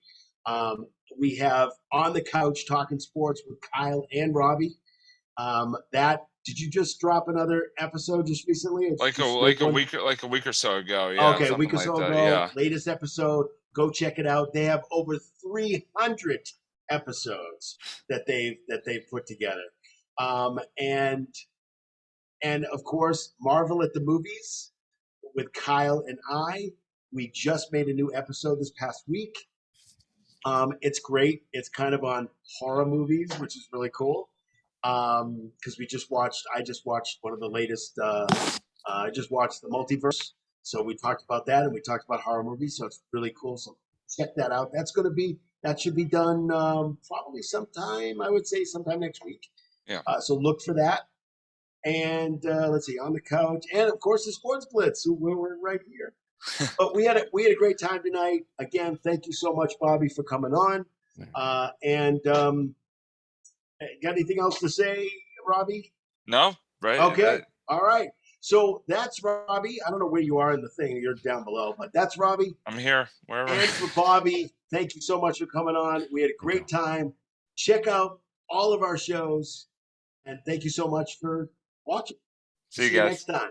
We have On the Couch Talking Sports with Kyle and Robbie. Did you just drop another episode just recently? Like a week or so ago. Yeah. Okay, a week or so ago. Yeah. Latest episode. Go check it out. They have over 300 episodes that they've put together. And of course, Marvel at the Movies with Kyle and I. We just made a new episode this past week. It's great. It's kind of on horror movies, which is really cool. Because I just watched one of the latest. I just watched the Multiverse, so we talked about that, and we talked about horror movies. So it's really cool. So check that out. That should be done probably sometime. I would say sometime next week. Yeah. So look for that. And let's see, On the Couch, and of course the Sports Blitz. We're right here. But we had a great time tonight. Again, thank you so much, Bobby, for coming on. Got anything else to say, Robbie? No, right. Okay. All right. So that's Robbie. I don't know where you are in the thing. You're down below, but that's Robbie. I'm here. Wherever. And for Bobby, thank you so much for coming on. We had a great time. Check out all of our shows. And thank you so much for watching. See you guys next time.